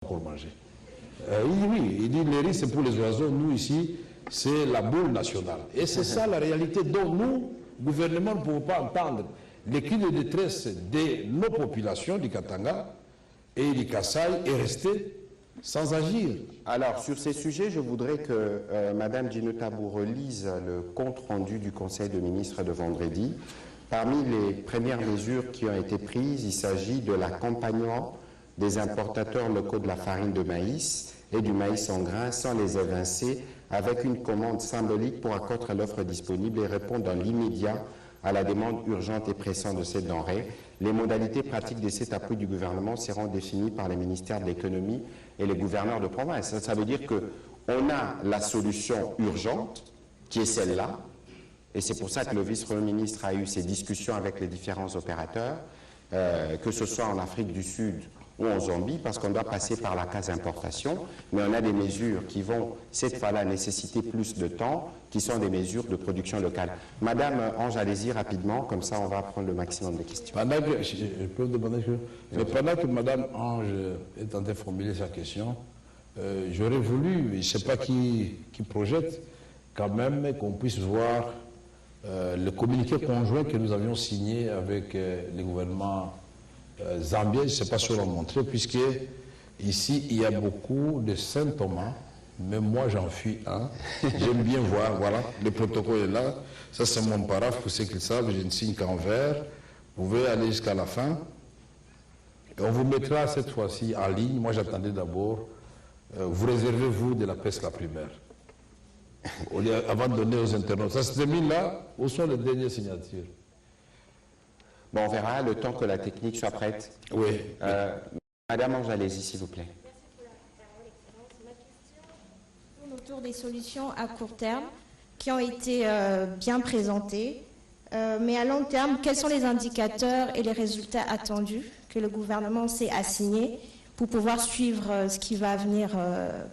pour manger. Oui, il dit les riz c'est pour les oiseaux, nous ici c'est la boule nationale. Et c'est ça la réalité dont nous, gouvernement, ne pouvons pas entendre. Les cris de détresse de nos populations du Katanga et du Kasaï est resté sans agir. Alors, sur ces sujets, je voudrais que Mme Djinotabou relise le compte-rendu du Conseil de ministres de vendredi. Parmi les premières mesures qui ont été prises, il s'agit de l'accompagnement des importateurs locaux de la farine de maïs et du maïs en grains sans les évincer, avec une commande symbolique pour accroître l'offre disponible et répondre dans l'immédiat à la demande urgente et pressante de ces denrées. Les modalités pratiques de cet appui du gouvernement seront définies par les ministères de l'économie et les gouverneurs de province. Ça veut dire qu'on a la solution urgente, qui est celle-là, et c'est pour ça que le vice-premier ministre a eu ces discussions avec les différents opérateurs, que ce soit en Afrique du Sud ou en Zambie, parce qu'on doit passer par la case importation, mais on a des mesures qui vont, cette fois-là, nécessiter plus de temps, qui sont des mesures de production locale. Madame Ange, allez-y rapidement, comme ça on va prendre le maximum de questions. Pendant que Madame Ange est en train de formuler sa question, j'aurais voulu, je ne sais pas qui projette, quand même qu'on puisse voir le communiqué conjoint que nous avions signé avec les gouvernements zambien, je ne sais pas si on l'a montré, puisque ici, il y a beaucoup de Saint Thomas, même moi j'en suis un. J'aime bien voir, voilà, le protocole est là. Ça, c'est mon paraphe, pour ceux qui le savent, je ne signe qu'en vert. Vous pouvez aller jusqu'à la fin. Et on vous mettra cette fois-ci en ligne. Moi, j'attendais d'abord. Vous réservez-vous de la presse la primaire. Avant de donner aux internautes. Ça se termine là. Où sont les dernières signatures? Bon, on verra le temps que la technique soit prête. Oui. Madame Ange, allez-y, s'il vous plaît. Merci pour la parole, Excellence. Ma question tourne autour des solutions à court terme qui ont été bien présentées. Mais à long terme, quels sont les indicateurs et les résultats attendus que le gouvernement s'est assigné pour pouvoir suivre ce qui va venir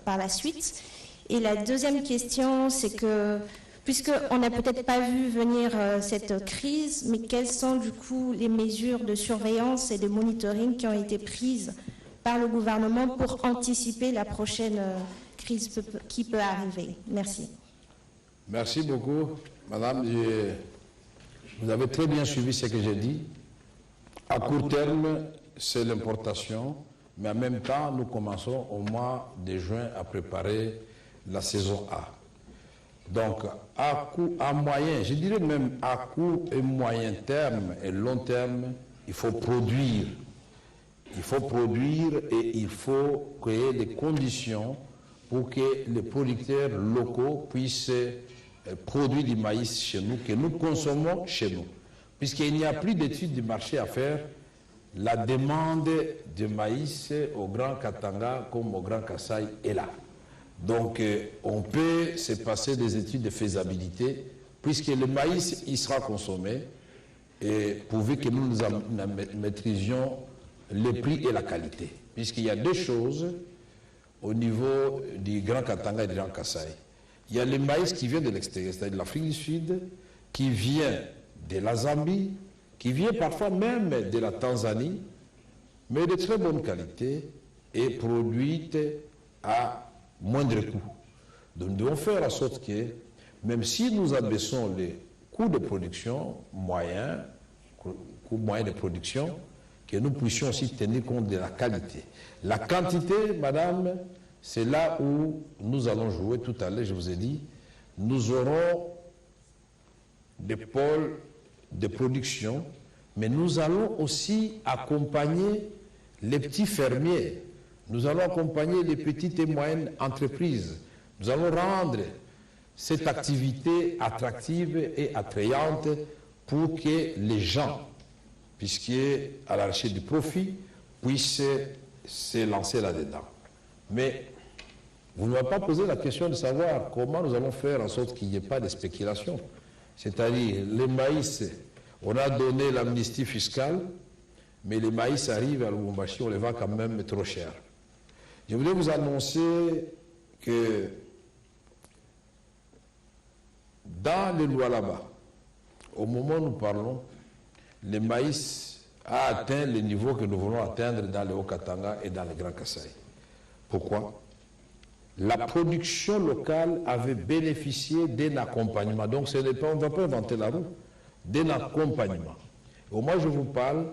par la suite? Et la deuxième question, c'est que puisqu'on n'a peut-être pas vu venir cette crise, mais quelles sont du coup les mesures de surveillance et de monitoring qui ont été prises par le gouvernement pour anticiper la prochaine crise qui peut arriver? Merci. Merci beaucoup, Madame. Vous avez très bien suivi ce que j'ai dit. À court terme, c'est l'importation, mais en même temps, nous commençons au mois de juin à préparer la saison A. Donc, à moyen, je dirais même à court et moyen terme et long terme, il faut produire. Il faut produire et il faut créer des conditions pour que les producteurs locaux puissent produire du maïs chez nous, que nous consommons chez nous. Puisqu'il n'y a plus d'études du marché à faire, la demande de maïs au Grand Katanga comme au Grand Kasaï est là. Donc, on peut se passer des études de faisabilité, puisque le maïs, il sera consommé, et pourvu que nous maîtrisions le prix et la qualité. Puisqu'il y a deux choses au niveau du Grand Katanga et du Grand Kasaï. Il y a le maïs qui vient de l'extérieur, c'est-à-dire de l'Afrique du Sud, qui vient de la Zambie, qui vient parfois même de la Tanzanie, mais de très bonne qualité et produite à moindre coût. Donc nous devons faire en sorte que, même si nous abaissons les coûts de production moyens, coûts moyens de production, que nous puissions aussi tenir compte de la qualité. La quantité, madame, c'est là où nous allons jouer tout à l'heure, je vous ai dit, nous aurons des pôles de production, mais nous allons aussi accompagner les petits fermiers. Nous allons accompagner les petites et moyennes entreprises. Nous allons rendre cette activité attractive et attrayante pour que les gens, puisqu'à la recherche du profit, puissent se lancer là-dedans. Mais vous ne m'avez pas posé la question de savoir comment nous allons faire en sorte qu'il n'y ait pas de spéculation. C'est-à-dire, les maïs, on a donné l'amnistie fiscale, mais les maïs arrivent à Lubumbashi, on les vend quand même trop cher. Je voulais vous annoncer que dans les lois là-bas, au moment où nous parlons, le maïs a atteint le niveau que nous voulons atteindre dans le Haut-Katanga et dans le Grand Kasaï. Pourquoi? La production locale avait bénéficié d'un accompagnement. Donc on ne va pas inventer la roue, d'un accompagnement. Au moment où je vous parle,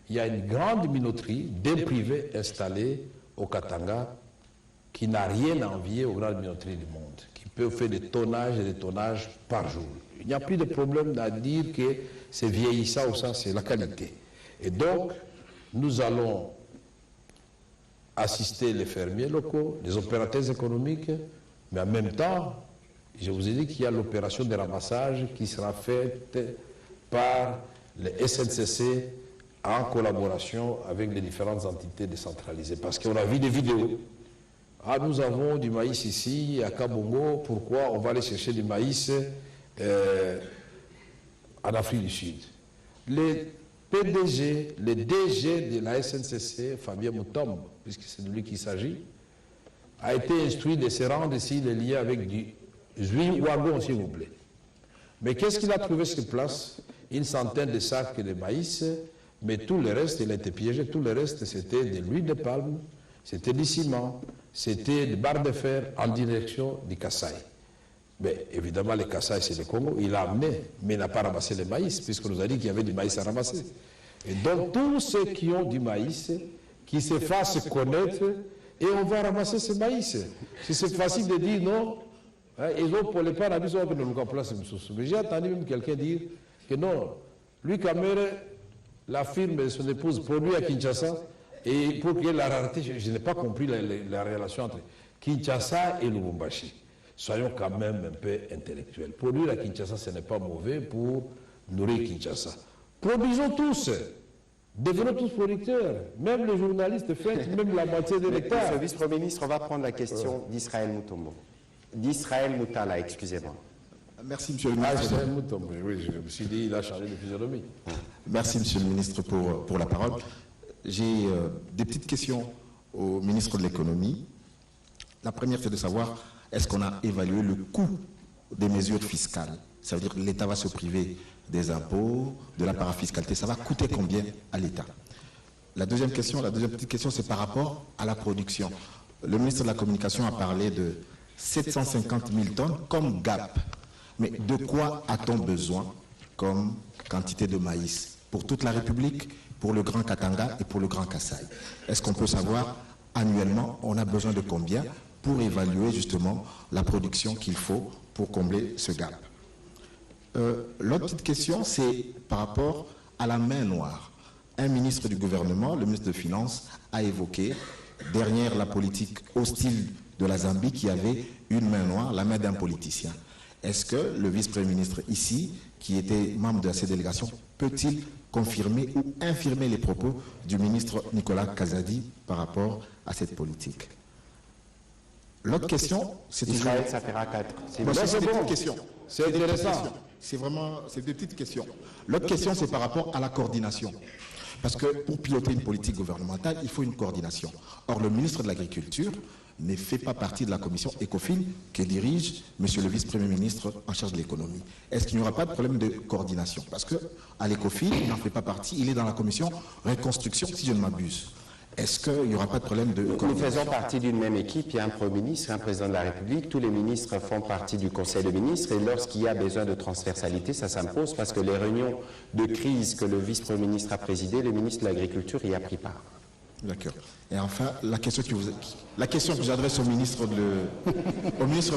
il y a une grande minoterie d'un privé installé au Katanga qui n'a rien à envier aux grandes minoteries du monde, qui peut faire des tonnages et des tonnages par jour. Il n'y a plus de problème à dire que c'est vieillissant ou ça, c'est la qualité. Et donc, nous allons assister les fermiers locaux, les opérateurs économiques, mais en même temps, je vous ai dit qu'il y a l'opération de ramassage qui sera faite par les SNCC en collaboration avec les différentes entités décentralisées. Parce qu'on a vu des vidéos. Ah, nous avons du maïs ici, à Kabongo, pourquoi on va aller chercher du maïs en Afrique du Sud? Les PDG, les DG de la SNCC, Fabien Moutombe, puisque c'est de lui qu'il s'agit, a été instruit de se rendre ici, les liens avec du huile wagon, s'il vous plaît. Mais qu'est-ce qu'il a trouvé sur place? Une centaine de sacs de maïs, mais tout le reste, il a été piégé, tout le reste, c'était de l'huile de palme, c'était du ciment, c'était des barres de fer en direction du Kasaï. Mais évidemment, le Kasaï, c'est le Congo. Il a amené, mais il n'a pas ramassé le maïs, puisqu'on nous a dit qu'il y avait du maïs à ramasser. Et donc, tous ceux qui ont du maïs, qui se fassent connaître, et on va ramasser ce maïs. Si c'est facile de dire non, ils ont pour les pas que nous nous place. Mais j'ai entendu même quelqu'un dire que non, lui, Kamere, la firme de son épouse produit à Kinshasa, et pour qu'il y ait la rareté, je n'ai pas compris la relation entre Kinshasa et Lubumbashi. Soyons quand même un peu intellectuels. Produire à Kinshasa, ce n'est pas mauvais pour nourrir Kinshasa. Produisons tous. Devenons tous producteurs. Même les journalistes font même la moitié de l'hectare. Monsieur le vice-premier ministre, on va prendre la question d'Israël Moutombo. D'Israël Moutala, excusez-moi. Merci, monsieur le ministre. Israël Moutombo, oui, je me suis dit, il a changé de physionomie. Merci, monsieur le ministre, pour la parole. J'ai des petites questions au ministre de l'économie. La première, c'est de savoir, est-ce qu'on a évalué le coût des mesures fiscales? Ça veut dire que l'État va se priver des impôts, de la parafiscalité. Ça va coûter combien à l'État? La deuxième petite question, c'est par rapport à la production. Le ministre de la Communication a parlé de 750 000 tonnes comme gap. Mais de quoi a-t-on besoin comme quantité de maïs pour toute la République, pour le Grand Katanga et pour le Grand Kasaï? Est-ce qu'on peut savoir annuellement, on a besoin de combien pour évaluer justement la production qu'il faut pour combler ce gap? L'autre petite question, c'est par rapport à la main noire. Un ministre du gouvernement, le ministre des Finances, a évoqué, derrière la politique hostile de la Zambie, qu'il y avait une main noire, la main d'un politicien. Est-ce que le vice-premier ministre ici, qui était membre de cette délégation, peut-il confirmer ou infirmer les propos du ministre Nicolas Kazadi par rapport à cette politique? L'autre question, c'est Israël, ça fera 4. C'est des petites questions. C'est intéressant. C'est des petites questions. L'autre question, c'est par rapport à la coordination. Parce que pour piloter une politique gouvernementale, il faut une coordination. Or, le ministre de l'Agriculture ne fait pas partie de la commission ECOFIN que dirige monsieur le vice-premier ministre en charge de l'économie. Est-ce qu'il n'y aura pas de problème de coordination? Parce qu'à l'ECOFIN, il n'en fait pas partie, il est dans la commission reconstruction, si je ne m'abuse. Est-ce qu'il n'y aura pas de problème de coordination? Nous faisons partie d'une même équipe, il y a un Premier ministre, un président de la République, tous les ministres font partie du Conseil de ministres et lorsqu'il y a besoin de transversalité, ça s'impose parce que les réunions de crise que le vice-premier ministre a présidées, le ministre de l'Agriculture y a pris part. D'accord. Et enfin, la question que j'adresse au ministre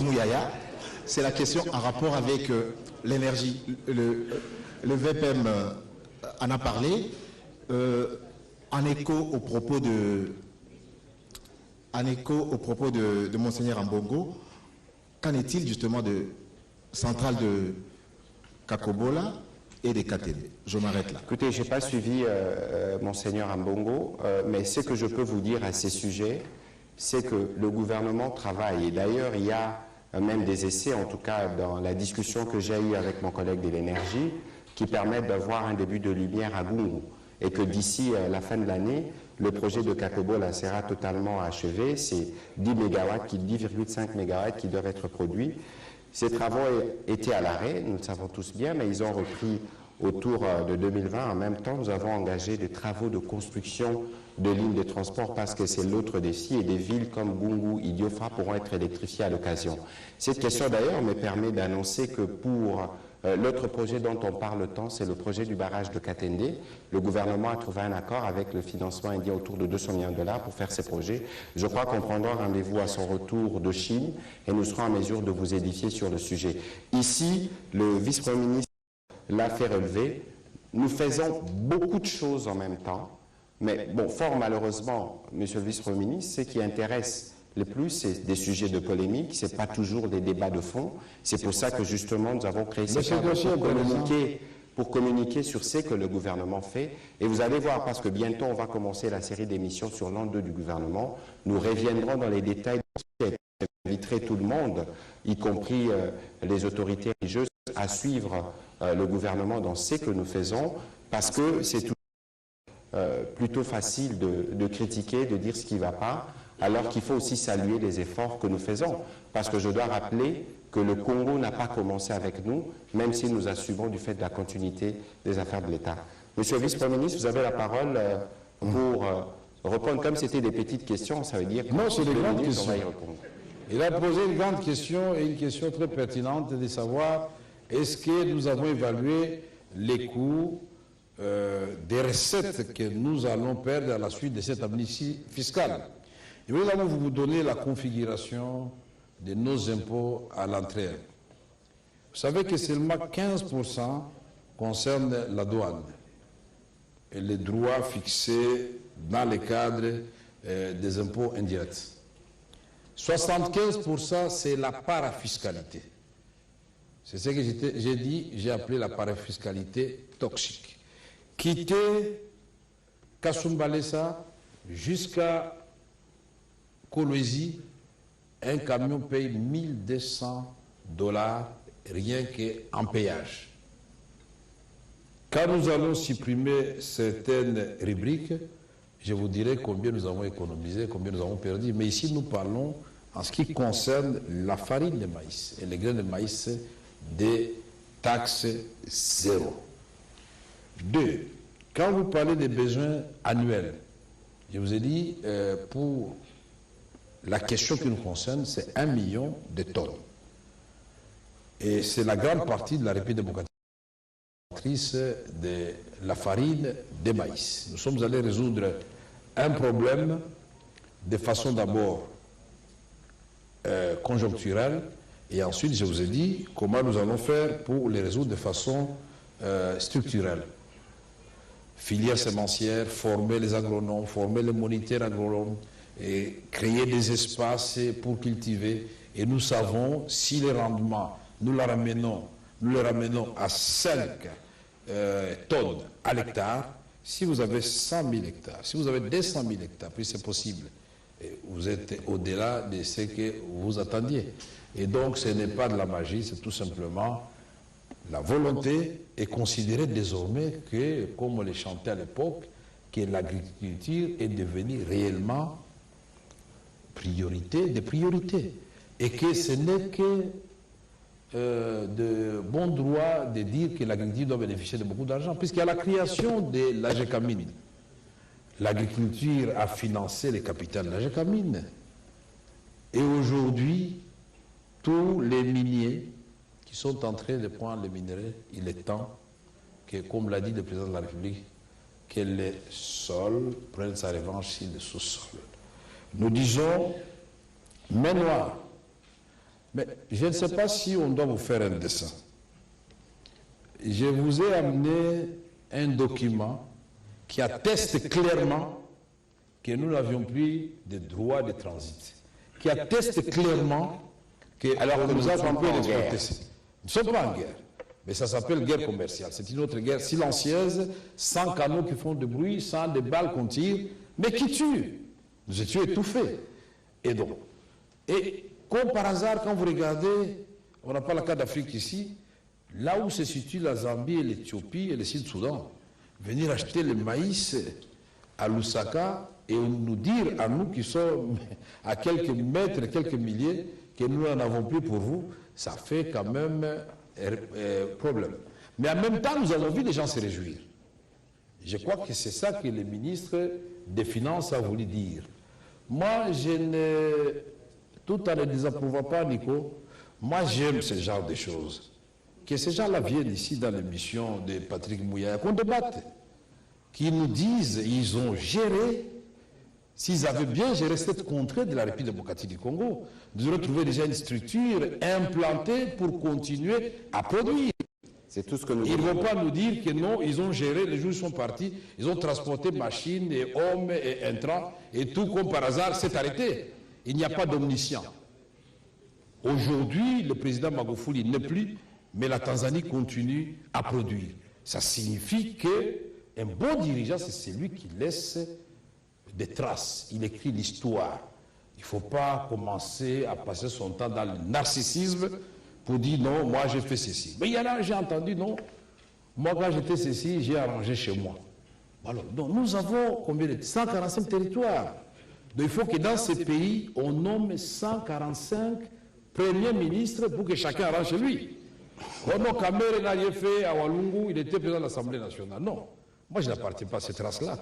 Mouyaya, c'est la question en rapport avec l'énergie. Le VPM en a parlé. En écho au propos de Monseigneur Ambongo, qu'en est-il justement de centrale de Kakobola et des KTB? Je m'arrête là. Écoutez, je n'ai pas suivi Monseigneur Ambongo, mais ce que je peux vous dire à ces sujets, c'est que le gouvernement travaille. Et d'ailleurs, il y a même des essais, en tout cas dans la discussion que j'ai eue avec mon collègue de l'énergie, qui permettent d'avoir un début de lumière à Gungu. Et que d'ici la fin de l'année, le projet de Kakobola sera totalement achevé. C'est 10,5 MW qui doivent être produits. Ces travaux étaient à l'arrêt, nous le savons tous bien, mais ils ont repris autour de 2020. En même temps, nous avons engagé des travaux de construction de lignes de transport parce que c'est l'autre défi et des villes comme Gungu, Idiofa pourront être électrifiées à l'occasion. Cette question d'ailleurs me permet d'annoncer que pour l'autre projet dont on parle tant, c'est le projet du barrage de Katende. Le gouvernement a trouvé un accord avec le financement indien autour de 200 millions de dollars pour faire ces projets. Je crois qu'on prendra rendez-vous à son retour de Chine et nous serons en mesure de vous édifier sur le sujet. Ici, le vice-premier ministre l'a fait relever. Nous faisons beaucoup de choses en même temps. Mais bon, fort malheureusement, Monsieur le vice-premier ministre, ce qui intéresse le plus, c'est des sujets de polémique, ce n'est pas toujours des débats de fond. C'est pour ça que justement nous avons créé ce cadre pour communiquer sur ce que le gouvernement fait. Et vous allez voir, parce que bientôt on va commencer la série d'émissions sur l'an 2 du gouvernement, nous reviendrons dans les détails. J'inviterai tout le monde, y compris les autorités religieuses, à suivre le gouvernement dans ce que nous faisons, parce que c'est plutôt facile de critiquer, de dire ce qui ne va pas, alors qu'il faut aussi saluer les efforts que nous faisons. Parce que je dois rappeler que le Congo n'a pas commencé avec nous, même si nous assumons du fait de la continuité des affaires de l'État. Monsieur le vice-premier ministre, vous avez la parole pour répondre. Comme c'était des petites questions, ça veut dire que non, c'est des grandes questions. On va y répondre. Il a posé une grande question et une question très pertinente de savoir est-ce que nous avons évalué les coûts des recettes que nous allons perdre à la suite de cette amnistie fiscale. Et nous allons vous donner la configuration de nos impôts à l'entrée. Vous savez que seulement 15% concernent la douane et les droits fixés dans le cadre des impôts indirects. 75% c'est la parafiscalité. C'est ce que j'ai dit, j'ai appelé la parafiscalité toxique. Quitter Kasumbalesa jusqu'à Kolwezi, un camion paye $1200 rien qu'en péage. Quand nous allons supprimer certaines rubriques, je vous dirai combien nous avons économisé, combien nous avons perdu. Mais ici, nous parlons en ce qui concerne la farine de maïs et les grains de maïs des taxes zéro. 2. Quand vous parlez des besoins annuels, je vous ai dit, pour la question qui nous concerne, c'est 1 million de tonnes. Et c'est la grande partie de la République démocratique de la farine de maïs. Nous sommes allés résoudre un problème de façon d'abord conjoncturelle et ensuite je vous ai dit comment nous allons faire pour les résoudre de façon structurelle. Filière sémencière, former les agronomes, former les moniteurs agronomes et créer des espaces pour cultiver. Et nous savons si les rendements, nous les ramenons à 5 tonnes à l'hectare. Si vous avez 100 000 hectares, si vous avez 200 000 hectares, puis c'est possible. Et vous êtes au-delà de ce que vous attendiez. Et donc ce n'est pas de la magie, c'est tout simplement la volonté est considérée désormais que, comme on le chantait à l'époque, que l'agriculture est devenue réellement priorité des priorités. Et que ce n'est que de bon droit de dire que l'agriculture doit bénéficier de beaucoup d'argent, puisqu'il y a la création de l'AGECAMINE. L'agriculture a financé les capitales de l'AGECAMINE. Et aujourd'hui, tous les miniers qui sont en train de prendre les minerais, il est temps que, comme l'a dit le président de la République, que les sols prennent sa revanche sur le sous-sol. Nous disons main noire. Mais je ne sais pas si on doit vous faire un dessin. Je vous ai amené un document qui atteste clairement que nous n'avions plus de droits de transit, qui atteste clairement que alors que nous avons pu l'exploiter. Nous ne sommes pas en guerre, mais ça s'appelle guerre commerciale. C'est une autre guerre silencieuse, sans canaux qui font de bruit, sans des balles qu'on tire, mais qui tuent. Nous étions étouffés. Et donc, et comme par hasard, quand vous regardez, on n'a pas le cas d'Afrique ici, là où se situent la Zambie et l'Éthiopie et le Sud-Soudan, venir acheter le maïs à Lusaka et nous dire à nous qui sommes à quelques mètres, quelques milliers, que nous n'en avons plus pour vous, ça fait quand même problème. Mais en même temps, nous avons vu des gens se réjouir. Je crois que c'est ça que les ministres des Finances a voulu dire. Moi, tout en ne désapprouvant pas, Nico, moi j'aime ce genre de choses. Que ces gens-là viennent ici dans l'émission de Patrick Mouya, qu'on débatte, qu'ils nous disent, ils ont géré, s'ils avaient bien géré cette contrée de la République démocratique du Congo, nous aurions trouvé déjà une structure implantée pour continuer à produire. C'est tout ce que nous Ils ne vont pas nous dire que non, ils ont géré, les jours sont partis, ils ont transporté machines et hommes et intrants, et tout comme par hasard s'est arrêté. Il n'y a pas d'omniscient. Aujourd'hui, le président Magufuli n'est plus, mais la Tanzanie continue à produire. Ça signifie qu'un bon dirigeant, c'est celui qui laisse des traces, il écrit l'histoire. Il ne faut pas commencer à passer son temps dans le narcissisme pour dire non, moi j'ai fait ceci. Mais il y en a, j'ai entendu, non, moi quand j'étais ceci, j'ai arrangé chez moi. Alors, donc, nous avons combien de 145 territoires. Donc il faut que dans ces pays, on nomme 145 premiers ministres pour que chacun arrange chez lui. Oh non, Kamere n'a rien fait à Walungu, il était président de l'Assemblée nationale. Non, moi je n'appartiens pas à cette race-là.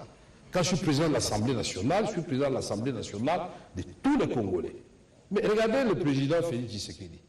Quand je suis président de l'Assemblée nationale, je suis président de l'Assemblée nationale de tous les Congolais. Mais regardez le président Félix Tshisekedi.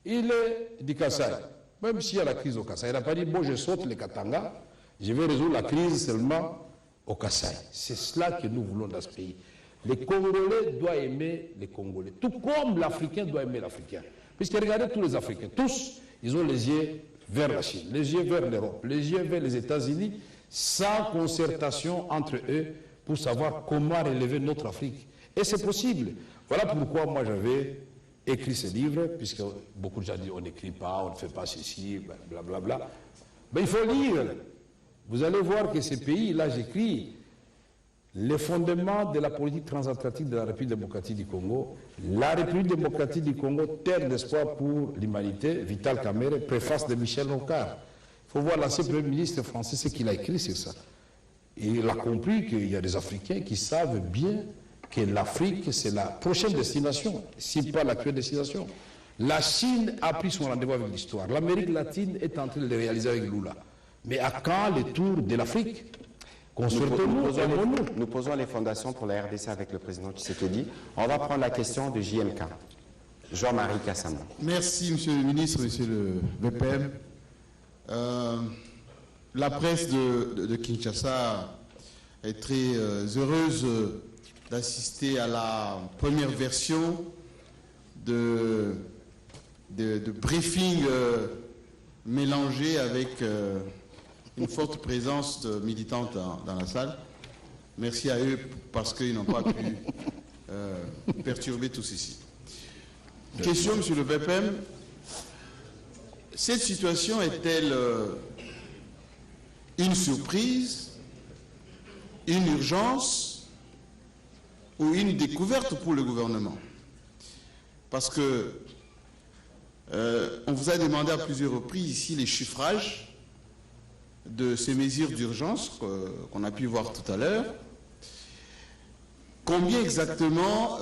Il est du Kasaï. Même s'il y a la crise au Kasaï, il n'a pas dit, bon, je saute les Katanga, je vais résoudre la crise seulement au Kasaï. C'est cela que nous voulons dans ce pays. Les Congolais doivent aimer les Congolais, tout comme l'Africain doit aimer l'Africain. Puisque regardez tous les Africains, tous, ils ont les yeux vers la Chine, les yeux vers l'Europe, les yeux vers les États-Unis, sans concertation entre eux pour savoir comment relever notre Afrique. Et c'est possible. Voilà pourquoi moi j'avais écrit ce livre, puisque beaucoup de gens disent on n'écrit pas, on ne fait pas ceci, blablabla. Mais il faut lire. Vous allez voir que ces pays-là, j'écris les fondements de la politique transatlantique de la République démocratique du Congo. La République démocratique du Congo, terre d'espoir pour l'humanité, Vital Kamerhe, préface de Michel Rocard. Il faut voir l'ancien Premier ministre français, ce qu'il a écrit sur ça. Et il a compris qu'il y a des Africains qui savent bien que l'Afrique, c'est la prochaine destination, si pas l'actuelle destination. La Chine a pris son rendez-vous avec l'histoire. L'Amérique latine est en train de le réaliser avec Lula. Mais à quand le tour de l'Afrique? Nous posons les fondations pour la RDC avec le président Tshisekedi. On va prendre la question de JMK. Jean-Marie Kassama. Merci, monsieur le ministre, monsieur le VPM. La presse de Kinshasa est très heureuse d'assister à la première version de briefing mélangé avec une forte présence militante dans la salle. Merci à eux parce qu'ils n'ont pas pu perturber tout ceci. Question, monsieur le VPM. Cette situation est-elle une surprise, une urgence ou une découverte pour le gouvernement? Parce que on vous a demandé à plusieurs reprises ici les chiffrages de ces mesures d'urgence qu'on a pu voir tout à l'heure. Combien exactement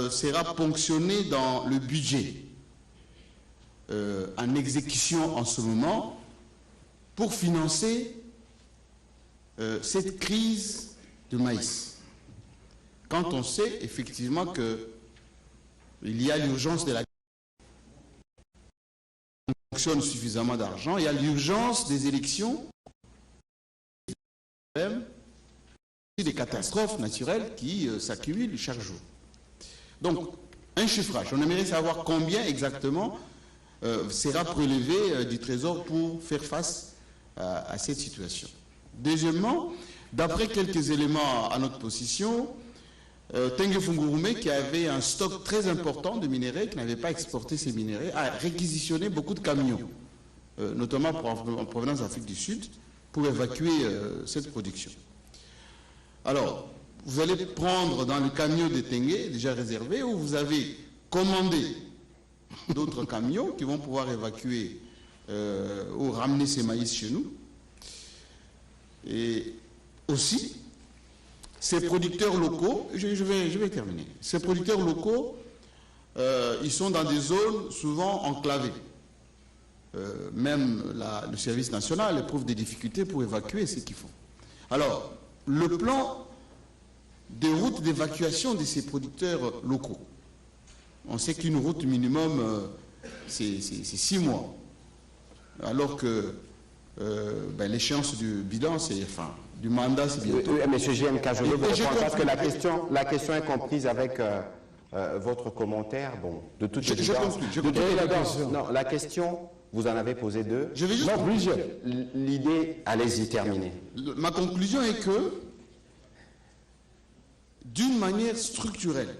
sera ponctionné dans le budget en exécution en ce moment pour financer cette crise de maïs? Quand on sait effectivement qu'il y a l'urgence de la on fonctionne suffisamment d'argent, il y a l'urgence des élections, des catastrophes naturelles qui s'accumulent chaque jour. Donc, un chiffrage. On aimerait savoir combien exactement sera prélevé du Trésor pour faire face à cette situation. Deuxièmement, d'après quelques éléments à notre position, Tengue Fungurume, qui avait un stock très important de minerais, qui n'avait pas exporté ces minerais, a réquisitionné beaucoup de camions, notamment en provenance d'Afrique du Sud, pour évacuer cette production. Alors, vous allez prendre dans le camion de Tengue, déjà réservé, ou vous avez commandé d'autres camions qui vont pouvoir évacuer ou ramener ces maïs chez nous. Et aussi, ces producteurs locaux, je vais terminer, ces producteurs locaux, ils sont dans des zones souvent enclavées. Même le service national éprouve des difficultés pour évacuer ce qu'ils font. Alors, le plan des routes d'évacuation de ces producteurs locaux. On sait qu'une route minimum, c'est 6 mois. Alors que l'échéance du bilan, du mandat, c'est bientôt. Monsieur JMK, je veux vous répondre parce que la question est comprise avec votre commentaire. Bon, de toute évidence. Non, la question, vous en avez posé 2. Je vais juste plusieurs. L'idée, allez-y, terminez. Ma conclusion est que, d'une manière structurelle,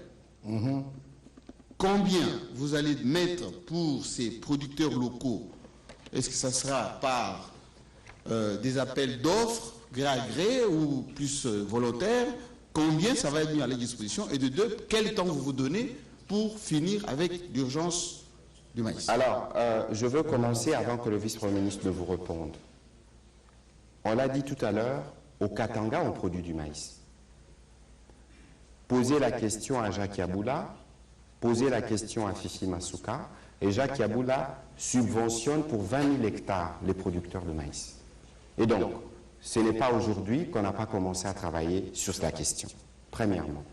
combien vous allez mettre pour ces producteurs locaux? Est-ce que ça sera par des appels d'offres, gré à gré ou plus volontaires? Combien ça va être mis à leur disposition? Et de 2, quel temps vous donnez pour finir avec l'urgence du maïs? Alors, je veux commencer avant que le vice-premier ministre ne vous réponde. On l'a dit tout à l'heure, au Katanga, on produit du maïs. Posez la question à Jacques Yaboula, posez la question à Fifi Masuka, et Jacques Yaboula subventionne pour 20 000 hectares les producteurs de maïs. Et donc, ce n'est pas aujourd'hui qu'on n'a pas commencé à travailler sur la question, premièrement.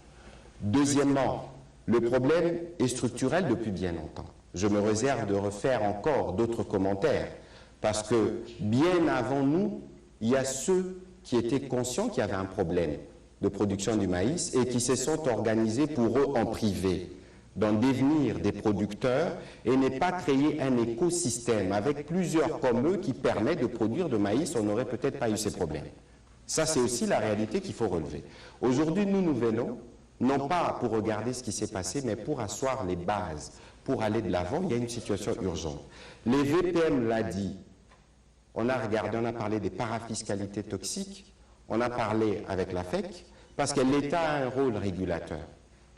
Deuxièmement, le problème est structurel depuis bien longtemps. Je me réserve de refaire encore d'autres commentaires, parce que bien avant nous, il y a ceux qui étaient conscients qu'il y avait un problème de production du maïs et qui se sont organisés pour eux en privé, d'en devenir des producteurs et n'est pas créer un écosystème avec plusieurs comme eux qui permet de produire de maïs, on n'aurait peut-être pas eu ces problèmes. Ça, c'est aussi la réalité qu'il faut relever. Aujourd'hui, nous venons, non pas pour regarder ce qui s'est passé, mais pour asseoir les bases, pour aller de l'avant. Il y a une situation urgente. Les VPM l'a dit, on a regardé, on a parlé des parafiscalités toxiques, on a parlé avec la FEC, parce que l'État a un rôle régulateur.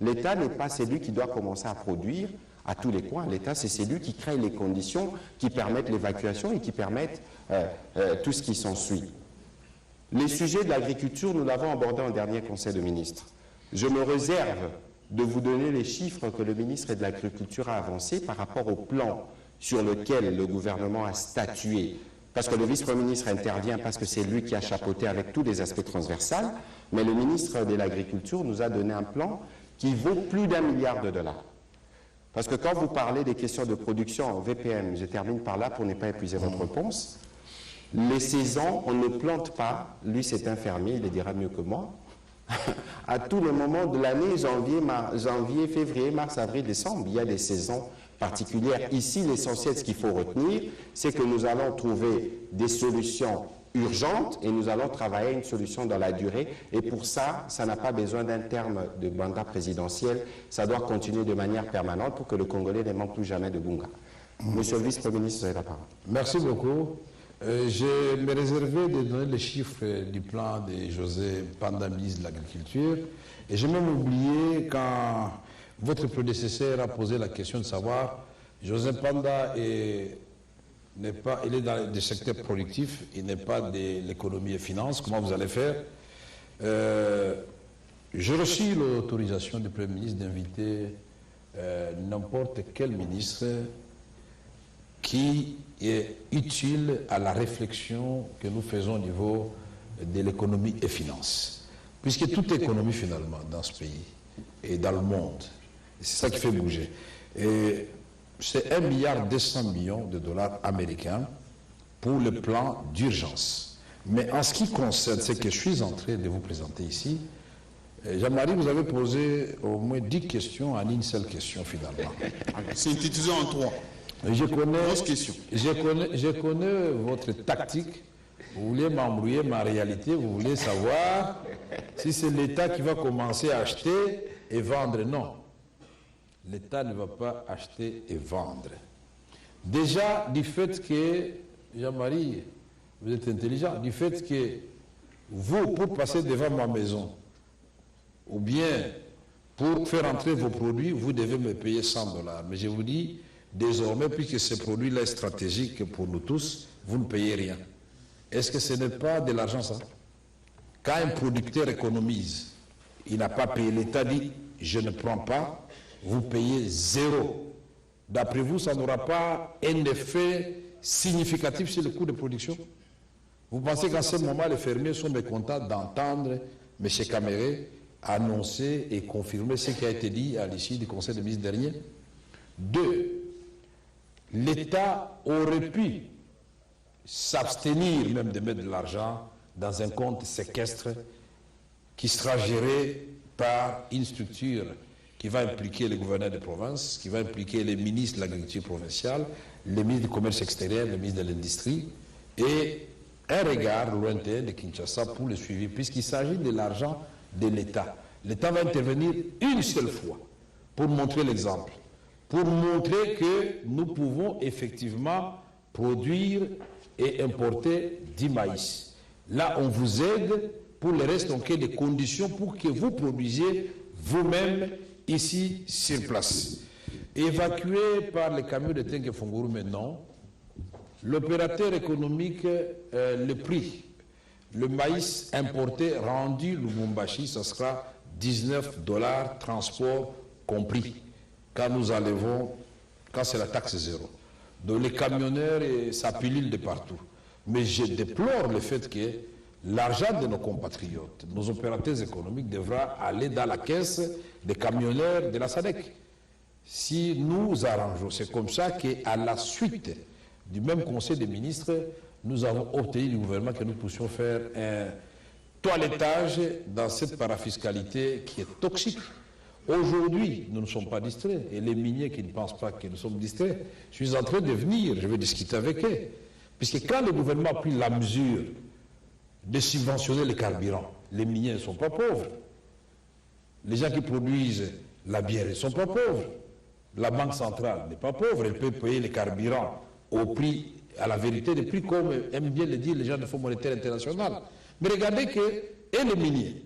L'État n'est pas celui qui doit commencer à produire à tous les coins. L'État, c'est celui qui crée les conditions qui permettent l'évacuation et qui permettent tout ce qui s'ensuit. Les sujets de l'agriculture, nous l'avons abordé en dernier Conseil de ministres. Je me réserve de vous donner les chiffres que le ministre de l'Agriculture a avancés par rapport au plan sur lequel le gouvernement a statué. Parce que le vice-premier ministre intervient parce que c'est lui qui a chapeauté avec tous les aspects transversaux, mais le ministre de l'Agriculture nous a donné un plan qui vaut plus d'1 milliard de dollars. Parce que quand vous parlez des questions de production en VPM, je termine par là pour ne pas épuiser votre réponse, les saisons, on ne plante pas, lui c'est un fermier, il le dira mieux que moi, à tous les moments de l'année, janvier, février, mars, avril, décembre, il y a des saisons particulières. Ici, l'essentiel, ce qu'il faut retenir, c'est que nous allons trouver des solutions urgentes et nous allons travailler une solution dans la durée. Et pour ça, ça n'a pas besoin d'un terme de mandat présidentiel. Ça doit continuer de manière permanente pour que le Congolais ne manque plus jamais de bunga. Monsieur le vice-premier ministre, vous avez la parole. Merci beaucoup. Je me réservais de donner les chiffres du plan de José Panda, ministre de l'Agriculture. Et j'ai même oublié quand votre prédécesseur a posé la question de savoir, José Panda il est dans le secteur productif, il n'est pas de l'économie et finances. Comment vous allez faire? J'ai reçu l'autorisation du Premier ministre d'inviter n'importe quel ministre qui est utile à la réflexion que nous faisons au niveau de l'économie et finances. Puisque toute économie, finalement, dans ce pays et dans le monde, c'est ça qui fait bouger. Et c'est 1,2 milliard de dollars américains pour le plan d'urgence. Mais en ce qui concerne ce que je suis en train de vous présenter ici, Jean-Marie, vous avez posé au moins 10 questions en une seule question, finalement. Synthétisons en 3. Je connais votre tactique. Vous voulez m'embrouiller ma réalité, vous voulez savoir si c'est l'État qui va commencer à acheter et vendre. Non. L'État ne va pas acheter et vendre. Déjà, du fait que, Jean-Marie, vous êtes intelligent, du fait que vous, pour passer devant ma maison, ou bien pour faire entrer vos produits, vous devez me payer 100 $. Mais je vous dis, désormais, puisque ce produit-là est stratégique pour nous tous, vous ne payez rien. Est-ce que ce n'est pas de l'argent, ça? Quand un producteur économise, il n'a pas payé, l'État dit, je ne prends pas, vous payez 0. D'après vous, ça n'aura pas un effet significatif sur le coût de production? Vous pensez qu'en ce moment, les fermiers sont mécontents d'entendre M. Caméré annoncer et confirmer ce qui a été dit à l'issue du Conseil des ministres dernier. 2. L'État aurait pu s'abstenir même de mettre de l'argent dans un compte séquestre qui sera géré par une structure qui va impliquer le gouverneur de province, qui va impliquer les ministres de l'agriculture provinciale, les ministres du commerce extérieur, les ministres de l'industrie, et un regard lointain de Kinshasa pour le suivi, puisqu'il s'agit de l'argent de l'État. L'État va intervenir une seule fois pour montrer l'exemple, pour montrer que nous pouvons effectivement produire et importer du maïs. Là, on vous aide. Pour le reste, on crée des conditions pour que vous produisiez vous-même ici sur place. Évacué par les camions de Tenke Fonguru maintenant, l'opérateur économique, le prix, le maïs importé rendu Lubumbashi, ce sera $19, transport compris, quand nous enlevons, quand c'est la taxe zéro. Donc les camionneurs, ça pilule de partout. Mais je déplore le fait que l'argent de nos compatriotes, nos opérateurs économiques, devra aller dans la caisse des camionneurs de la SADC. Si nous arrangeons, c'est comme ça qu'à la suite du même Conseil des ministres, nous avons obtenu du gouvernement que nous puissions faire un toilettage dans cette parafiscalité qui est toxique. Aujourd'hui, nous ne sommes pas distraits. Et les miniers qui ne pensent pas que nous sommes distraits, je suis en train de venir, je vais discuter avec eux. Puisque quand le gouvernement a pris la mesure de subventionner les carburants, les miniers ne sont pas pauvres. Les gens qui produisent la bière ne sont pas pauvres. La Banque centrale n'est pas pauvre, elle peut payer les carburants au prix, à la vérité des prix, comme aiment bien le dire les gens du Fonds monétaire international. Mais regardez que, et les miniers,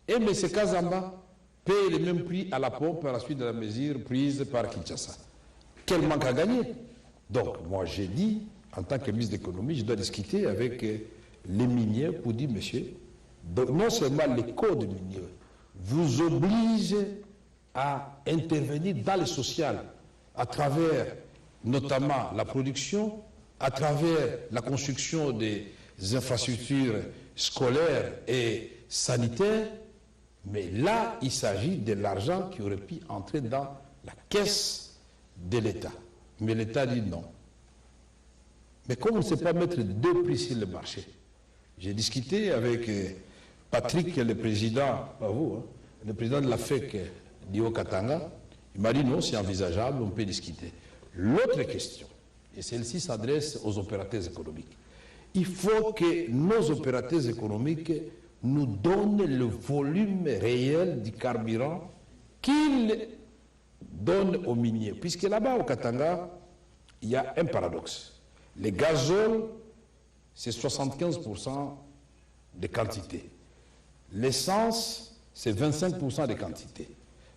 et M. Kazamba payent le même prix à la pompe à la suite de la mesure prise par Kinshasa. Quel manque à gagner? Donc, moi j'ai dit, en tant que ministre de l'économie, je dois discuter avec les miniers pour dire, monsieur, donc non seulement les codes miniers vous obligent à intervenir dans le social, à travers notamment la production, à travers la construction des infrastructures scolaires et sanitaires, mais là, il s'agit de l'argent qui aurait pu entrer dans la caisse de l'État. Mais l'État dit non. Mais comme on ne sait pas mettre deux prix sur le marché, j'ai discuté avec Patrick, le président, pas vous, hein, le président de la FEC d'Io Katanga, il m'a dit non, c'est envisageable, on peut discuter. L'autre question, et celle-ci s'adresse aux opérateurs économiques, il faut que nos opérateurs économiques nous donnent le volume réel du carburant qu'ils donnent aux miniers. Puisque là-bas, au Katanga, il y a un paradoxe. Les gazoles, c'est 75% de quantité. L'essence, c'est 25% de quantité.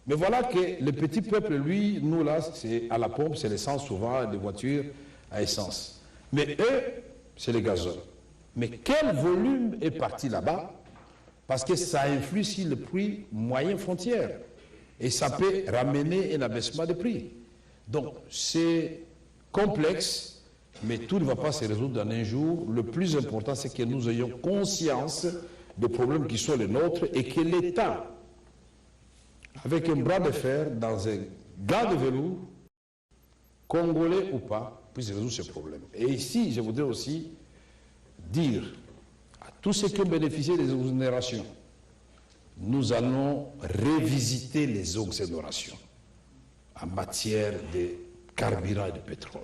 Mais voilà que le petit peuple, lui, nous là, c'est à la pompe, c'est l'essence souvent, des voitures à essence. Mais eux, c'est les gazoles. Mais quel volume est parti là-bas? Parce que ça influe sur le prix moyen frontière. Et ça peut ramener un abaissement de prix. Donc, c'est complexe, mais tout ne va pas se résoudre en un jour. Le plus important, c'est que nous ayons conscience des problèmes qui sont les nôtres et que l'État, avec un bras de fer, dans un gant de velours, congolais ou pas, puisse résoudre ce problème. Et ici, je voudrais aussi dire à tous ceux qui ont bénéficié des exonérations, nous allons revisiter les exonérations en matière de carburant et de pétrole.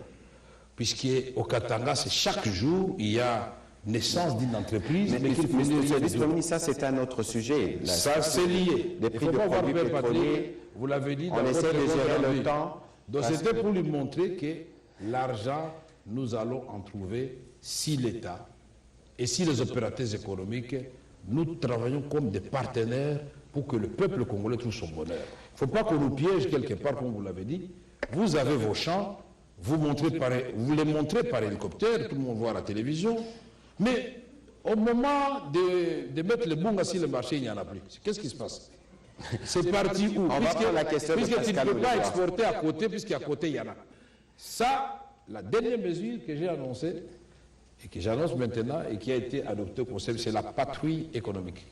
Puisqu'au Katanga, c'est chaque jour, il y a naissance d'une entreprise, mais qu'il faut ça c'est un autre sujet. Ça c'est lié. Les prix de produits pétroliers, vous l'avez dit, on essaie de gérer le temps. Donc c'était pour lui montrer que l'argent, nous allons en trouver si l'État et si les opérateurs économiques, nous travaillons comme des partenaires pour que le peuple congolais trouve son bonheur. Il ne faut pas qu'on nous piège quelque part, comme vous l'avez dit. Vous avez vos champs, vous les montrez par hélicoptère, tout le monde voit à la télévision, mais au moment de mettre le bunga sur le marché, il n'y en a plus. Qu'est-ce qui se passe? C'est parti où? Puisque tu ne peux pas exporter à côté, puisqu'à côté, il y en a. Ça, la dernière mesure que j'ai annoncée, et que j'annonce maintenant, et qui a été adoptée au Conseil, c'est la patrouille économique.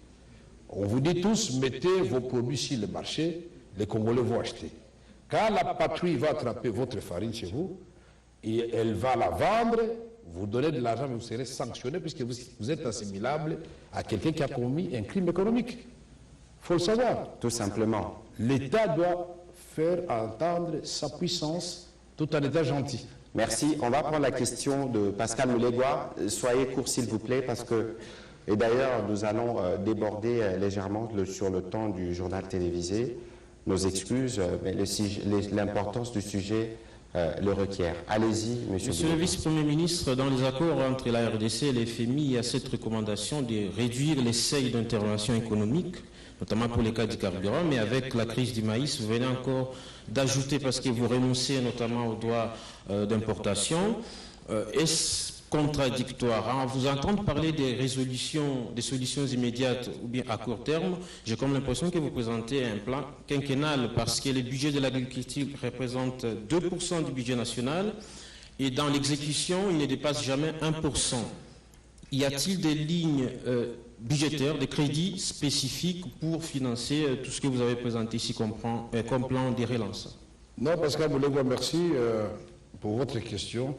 On vous dit tous, mettez vos produits sur le marché, les Congolais vont acheter. Quand la patrouille va attraper votre farine chez vous, et elle va la vendre, vous donnez de l'argent, mais vous serez sanctionné puisque vous êtes assimilable à quelqu'un qui a commis un crime économique. Il faut le savoir. Tout simplement. L'État doit faire entendre sa puissance tout en étant gentil. Merci. On va prendre la question de Pascal Moulégois. Soyez court, s'il vous plaît, parce que... Et d'ailleurs, nous allons déborder légèrement sur le temps du journal télévisé. Nos excuses, mais l'importance du sujet le requiert. Allez-y, monsieur. Monsieur le vice-premier ministre, dans les accords entre la RDC et l'FMI, il y a cette recommandation de réduire les seuils d'intervention économique, notamment pour les cas du carburant, mais avec la crise du maïs, vous venez encore d'ajouter, parce que vous renoncez notamment aux droits d'importation. Est-ce contradictoire? En vous entendre parler des solutions immédiates ou bien à court terme, j'ai comme l'impression que vous présentez un plan quinquennal parce que le budget de l'agriculture représente 2% du budget national et dans l'exécution, il ne dépasse jamais 1%. Y a-t-il des lignes budgétaires, des crédits spécifiques pour financer tout ce que vous avez présenté ici comme plan de relance? Non, Pascal Moulégois, merci pour votre question.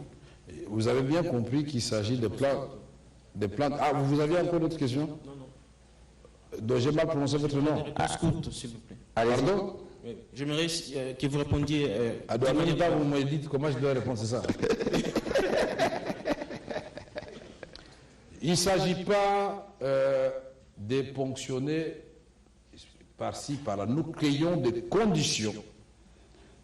Vous avez bien compris qu'il s'agit de plans. Ah, vous aviez encore d'autres questions? Non, non. Donc j'ai mal prononcé votre nom. Courte, s'il vous plaît. Pardon? Oui. J'aimerais que vous répondiez. Vous me dites comment je dois répondre, c'est ça. Il ne s'agit pas de ponctionner par-ci, par-là. Nous créons des conditions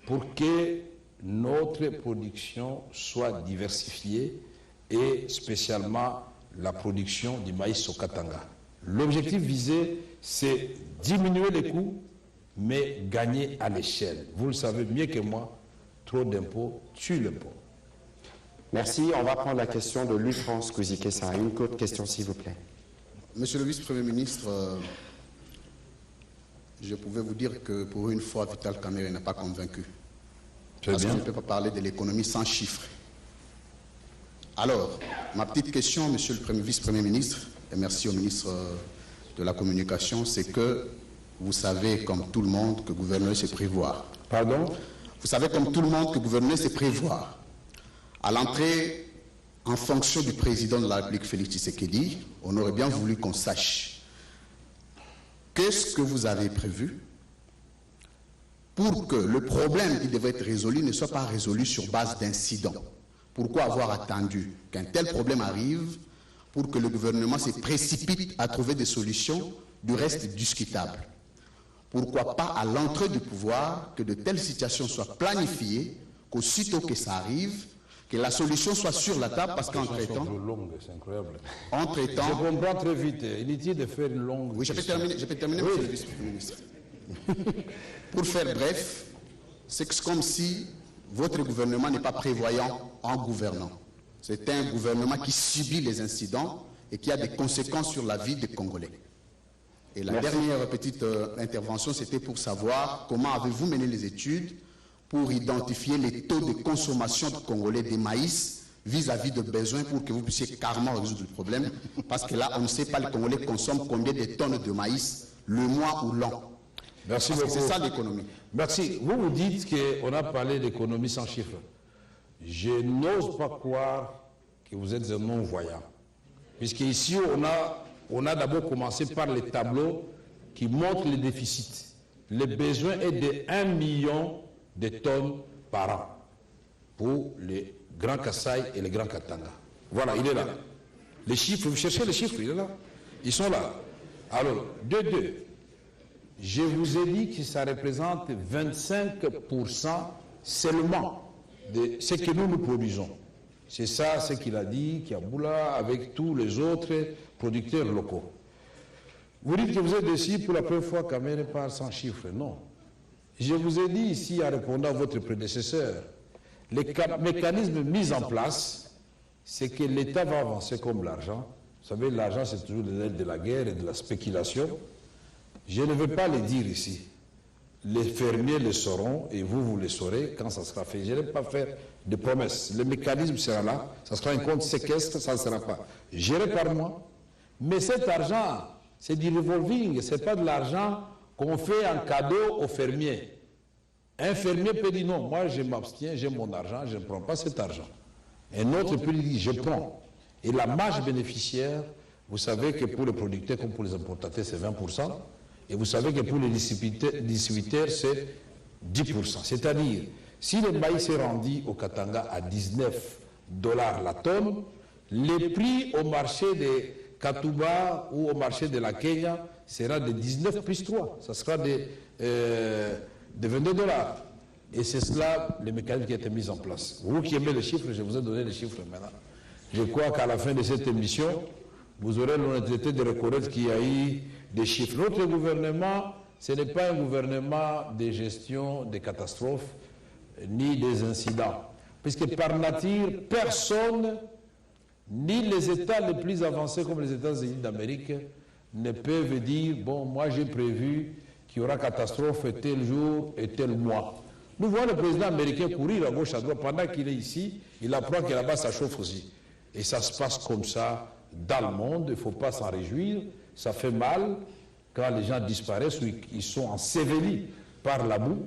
pour que notre production soit diversifiée et spécialement la production du maïs au Katanga. L'objectif visé, c'est diminuer les coûts, mais gagner à l'échelle. Vous le savez mieux que moi, trop d'impôts tue l'impôt. Merci. On va prendre la question de Luc-France Kouzikessa. Une courte question, s'il vous plaît. Monsieur le vice-premier ministre, je pouvais vous dire que pour une fois, Vital Kamerhe n'a pas convaincu. Parce qu'on ne peut pas parler de l'économie sans chiffres. Alors, ma petite question, monsieur le vice-premier ministre, et merci au ministre de la Communication, c'est que vous savez, comme tout le monde, que gouverner, c'est prévoir. Pardon? Vous savez, comme tout le monde, que gouverner, c'est prévoir. À l'entrée en fonction du président de la République, Félix Tshisekedi, on aurait bien voulu qu'on sache qu'est-ce que vous avez prévu pour que le problème qui devait être résolu ne soit pas résolu sur base d'incidents. Pourquoi avoir attendu qu'un tel problème arrive pour que le gouvernement se précipite à trouver des solutions du reste discutables? Pourquoi pas à l'entrée du pouvoir que de telles situations soient planifiées, qu'aussitôt que ça arrive, que la solution soit sur la table, parce qu'entre-temps... C'est incroyable. Entre-temps... Je comprends très vite. Inutile de faire une longue... Oui, je peux terminer, monsieur le vice-ministre. Pour faire bref, c'est comme si votre gouvernement n'est pas prévoyant en gouvernant. C'est un gouvernement qui subit les incidents et qui a des conséquences sur la vie des Congolais. Et la dernière petite intervention, c'était pour savoir comment avez-vous mené les études pour identifier les taux de consommation de Congolais des maïs vis-à-vis de besoins pour que vous puissiez carrément résoudre le problème. Parce que là, on ne sait pas les Congolais consomment combien de tonnes de maïs le mois ou l'an. Merci beaucoup. C'est ça l'économie. Merci. Vous vous dites qu'on a parlé d'économie sans chiffres. Je n'ose pas croire que vous êtes un non-voyant. Puisqu'ici, on a d'abord commencé par les tableaux qui montrent les déficits. Le besoin est de 1 million de tonnes par an pour les Grands Kasaï et les Grands Katanga. Voilà, il est là. Les chiffres, vous cherchez les chiffres, il est là. Ils sont là. Alors, je vous ai dit que ça représente 25% seulement de ce que nous produisons. C'est ça ce qu'il a dit, Kiaboula, avec tous les autres producteurs locaux. Vous dites que vous êtes ici pour la première fois, Kamerhe parle sans chiffres. Non. Je vous ai dit ici, en répondant à votre prédécesseur, les mécanismes mis en place, c'est que l'État va avancer comme l'argent. Vous savez, l'argent, c'est toujours de la guerre et de la spéculation. Je ne veux pas le dire ici. Les fermiers le sauront et vous le saurez quand ça sera fait. Je ne vais pas faire de promesses. Le mécanisme sera là, ça sera un compte séquestre, ça ne sera pas géré par moi. Mais cet argent C'est du revolving, ce n'est pas de l'argent qu'on fait en cadeau aux fermiers. Un fermier peut dire non, moi je m'abstiens, j'ai mon argent, je ne prends pas cet argent. Un autre peut dire je prends. Et la marge bénéficiaire, vous savez que pour les producteurs comme pour les importateurs, c'est 20%. Et vous savez que pour les distributeurs, c'est 10%. C'est-à-dire, si le maïs est rendu au Katanga à 19 $ la tonne, le prix au marché de Katuba ou au marché de la Kenya sera de 19 plus 3. Ça sera de 22 $. Et c'est cela le mécanisme qui a été mis en place. Vous qui aimez les chiffres, je vous ai donné les chiffres maintenant. Je crois qu'à la fin de cette émission, vous aurez l'honnêteté de reconnaître qu'il y a eu des chiffres. Notre gouvernement, ce n'est pas un gouvernement de gestion des catastrophes ni des incidents. Puisque par nature, personne, ni les États les plus avancés comme les États-Unis d'Amérique, ne peuvent dire, bon, moi j'ai prévu qu'il y aura catastrophe tel jour et tel mois. Nous voyons le président américain courir à gauche, à droite. Pendant qu'il est ici, il apprend que là-bas, ça chauffe aussi. Et ça se passe comme ça dans le monde. Il ne faut pas s'en réjouir. Ça fait mal quand les gens disparaissent ou ils sont ensevelis par la boue.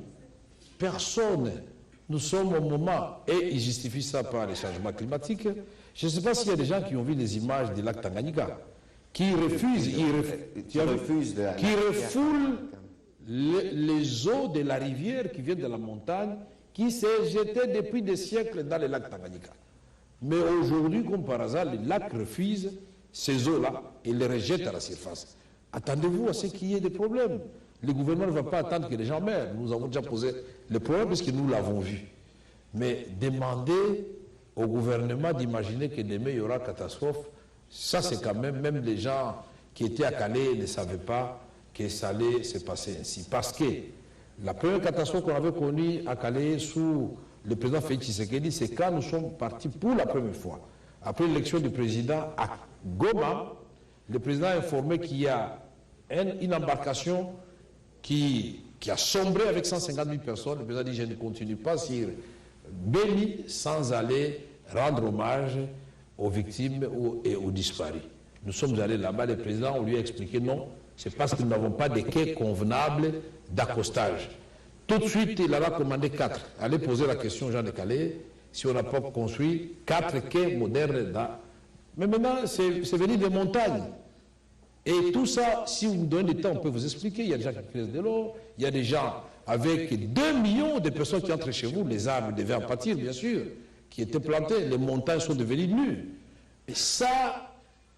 Personne. Nous sommes au moment, et ils justifient ça par les changements climatiques. Je ne sais pas s'il y a des gens qui ont vu les images du lac Tanganyika, qui refusent, qui refoulent les eaux de la rivière qui viennent de la montagne, qui s'est jetée depuis des siècles dans le lac Tanganyika. Mais aujourd'hui, comme par hasard, le lac refuse ces eaux-là et les rejette à la surface. Attendez-vous à ce qu'il y ait des problèmes. Le gouvernement ne va pas attendre que les gens meurent. Nous avons déjà posé le problème puisque nous l'avons vu. Mais demander au gouvernement d'imaginer que demain il y aura catastrophe, ça c'est quand même les gens qui étaient à Calais ne savaient pas que ça allait se passer ainsi. Parce que la première catastrophe qu'on avait connue à Calais sous le président Félix Tshisekedi, c'est quand nous sommes partis pour la première fois. Après l'élection du président à Goma, le président a informé qu'il y a une embarcation qui a sombré avec 150 000 personnes. Le président dit, je ne continue pas sur Béni sans aller rendre hommage aux victimes et aux disparus. Nous sommes allés là-bas, le président, on lui a expliqué non, c'est parce que nous n'avons pas de quai convenable d'accostage. Tout de suite, il a commandé 4. Allez poser la question aux gens de Calais, si on n'a pas construit 4 quais modernes. Mais maintenant, c'est venu des montagnes. Et tout ça, si vous me donnez du temps, on peut vous expliquer. Il y a des gens qui prennent de l'eau, il y a des gens avec 2 millions de personnes qui entrent chez vous, les arbres devaient en pâtir, bien sûr, qui étaient plantés, les montagnes sont devenues nues. Et ça,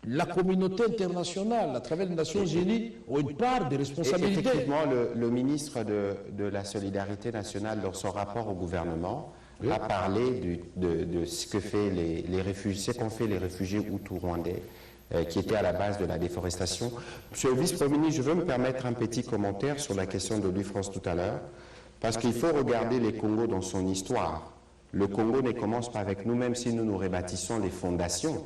la communauté internationale, à travers les Nations Unies, ont une part de responsabilité. Effectivement, le ministre de la Solidarité nationale, dans son rapport au gouvernement, a parlé de ce que fait les réfugiés, ce qu'ont fait les réfugiés hutus-rwandais, qui étaient à la base de la déforestation. Monsieur le vice-premier ministre, je veux me permettre un petit commentaire sur la question de l'UFRANS tout à l'heure, parce qu'il faut regarder les Congos dans son histoire. Le Congo ne commence pas avec nous, même si nous rebâtissons les fondations.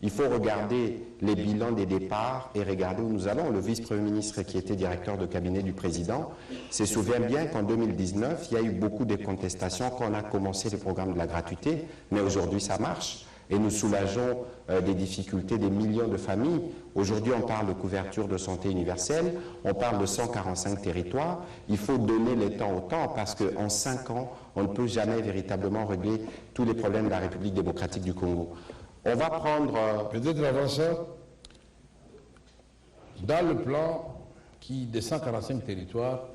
Il faut regarder les bilans des départs et regarder où nous allons. Le vice-premier ministre qui était directeur de cabinet du président se souvient bien qu'en 2019, il y a eu beaucoup de contestations quand on a commencé le programme de la gratuité, mais aujourd'hui ça marche. Et nous soulageons des difficultés des millions de familles. Aujourd'hui, on parle de couverture de santé universelle, on parle de 145 territoires. Il faut donner le temps au temps parce qu'en 5 ans, on ne peut jamais véritablement régler tous les problèmes de la République démocratique du Congo. On va prendre... Peut-être avant ça, dans le plan des 145 territoires,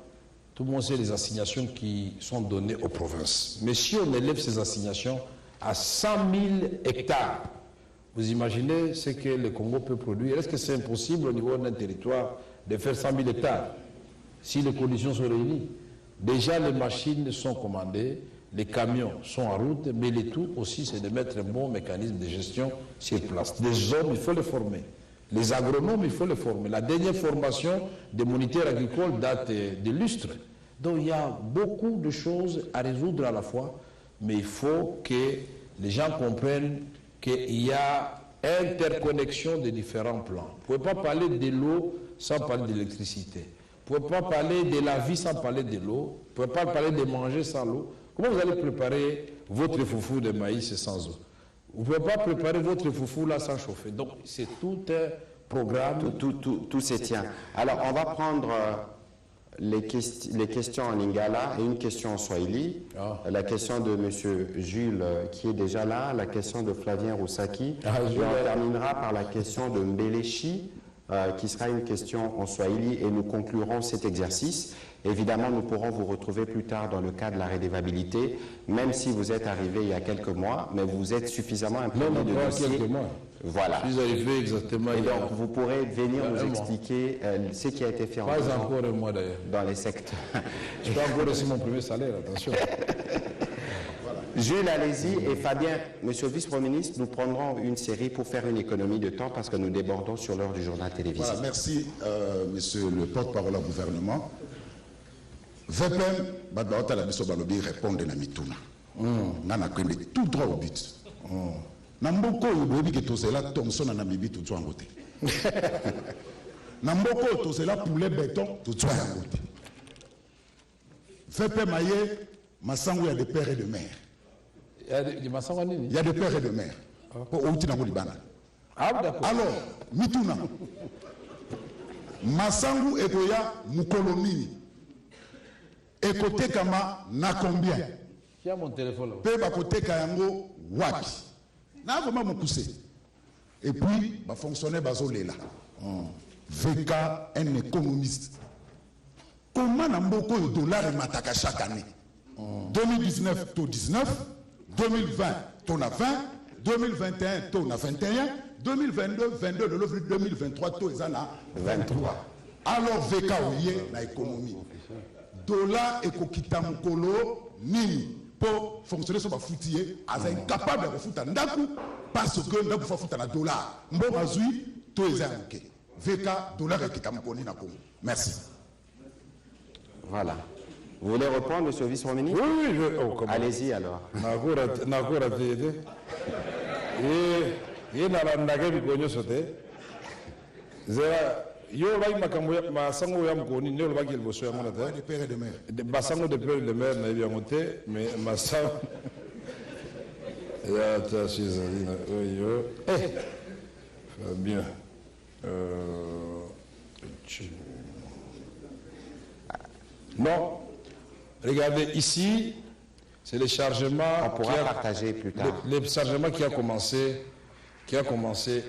tout le monde sait les assignations qui sont données aux provinces. Mais si on élève ces assignations à 100 000 hectares, vous imaginez ce que le Congo peut produire? Est-ce que c'est impossible au niveau d'un territoire de faire 100 000 hectares si les conditions sont réunies? Déjà, les machines sont commandées, les camions sont en route, mais le tout aussi, c'est de mettre un bon mécanisme de gestion sur place. Des hommes, il faut les former. Les agronomes, il faut les former. La dernière formation des moniteurs agricoles date de lustres. Donc, il y a beaucoup de choses à résoudre à la fois, mais il faut que les gens comprennent qu'il y a interconnexion des différents plans. Vous ne pouvez pas parler de l'eau sans parler de l'électricité. Vous ne pouvez pas parler de la vie sans parler de l'eau. Vous ne pouvez pas parler de manger sans l'eau. Comment vous allez préparer votre foufou de maïs sans eau? Vous ne pouvez pas préparer votre foufou là sans chauffer. Donc c'est tout un programme. Tout se tient. Alors, on va prendre les questions en lingala et une question en swahili. La question de M. Jules, qui est déjà là, la question de Flavien Roussaki. Et on terminera par la question de Mbelechi, qui sera une question en swahili, et nous conclurons cet exercice. Évidemment, nous pourrons vous retrouver plus tard dans le cas de la rédévabilité, même si vous êtes arrivé il y a quelques mois, mais vous êtes suffisamment impliqué de dossier. Quelques mois. Voilà. Je suis arrivé exactement. Et donc, vous pourrez venir nous expliquer ce qui a été fait pas encore un mois d'ailleurs. Dans les secteurs. Je peux encore reçu mon premier salaire, attention. Jules, allez-y, et Fabien, monsieur le vice-premier ministre, nous prendrons une série pour faire une économie de temps parce que nous débordons sur l'heure du journal télévisé. Voilà, merci, monsieur le porte-parole au gouvernement. VPM, Badbaota la biso balobi répondre na mituna. Nana kwende tout droit au but. Namboko yobobi ke tosela Thomson na mibi tout angote. Namboko tosela poulet béton tout angote. VPM aye masango ya de père et de mère. Il y a de père et de mère. Pour outina ko libana. Alors, mituna. Masango ekoya mukolomini. Ekotekama na combien? Qui a mon téléphone là? Pe bakoteka yango wapi? Na vraiment mukuse. Et puis ba fonctionnaire bazolela. VK un économiste. Comment na mboko le dollar mataka chaque année? 2019 taux 19, 2020 taux na 20, 2021 taux na 21, 2022 22 de l'offre 2023 taux ezana 23. Alors VK oye na économie. Dollar et kokita mukolo nini pour fonctionner sur ma foutier as incapable de foutre ndaku parce que ndaku fa foutre na dollar mbo mazui to ezanke VK dollar et kita mukoni na Congo. Merci. Voilà. Vous voulez répondre, monsieur le vice-premier ministre? Oui, allez-y alors. Nakura tete. Et narandage bikonyo sote. Zera yo bai makambo masango ya mkoni ne lo bakil boso ya mona ta De père et de mère. de basango de père et de mère na ya mote mais masango ya ta sizalina yo bien non, regardez ici, c'est le chargement. On pourra partager plus tard. Le chargement qui a commencé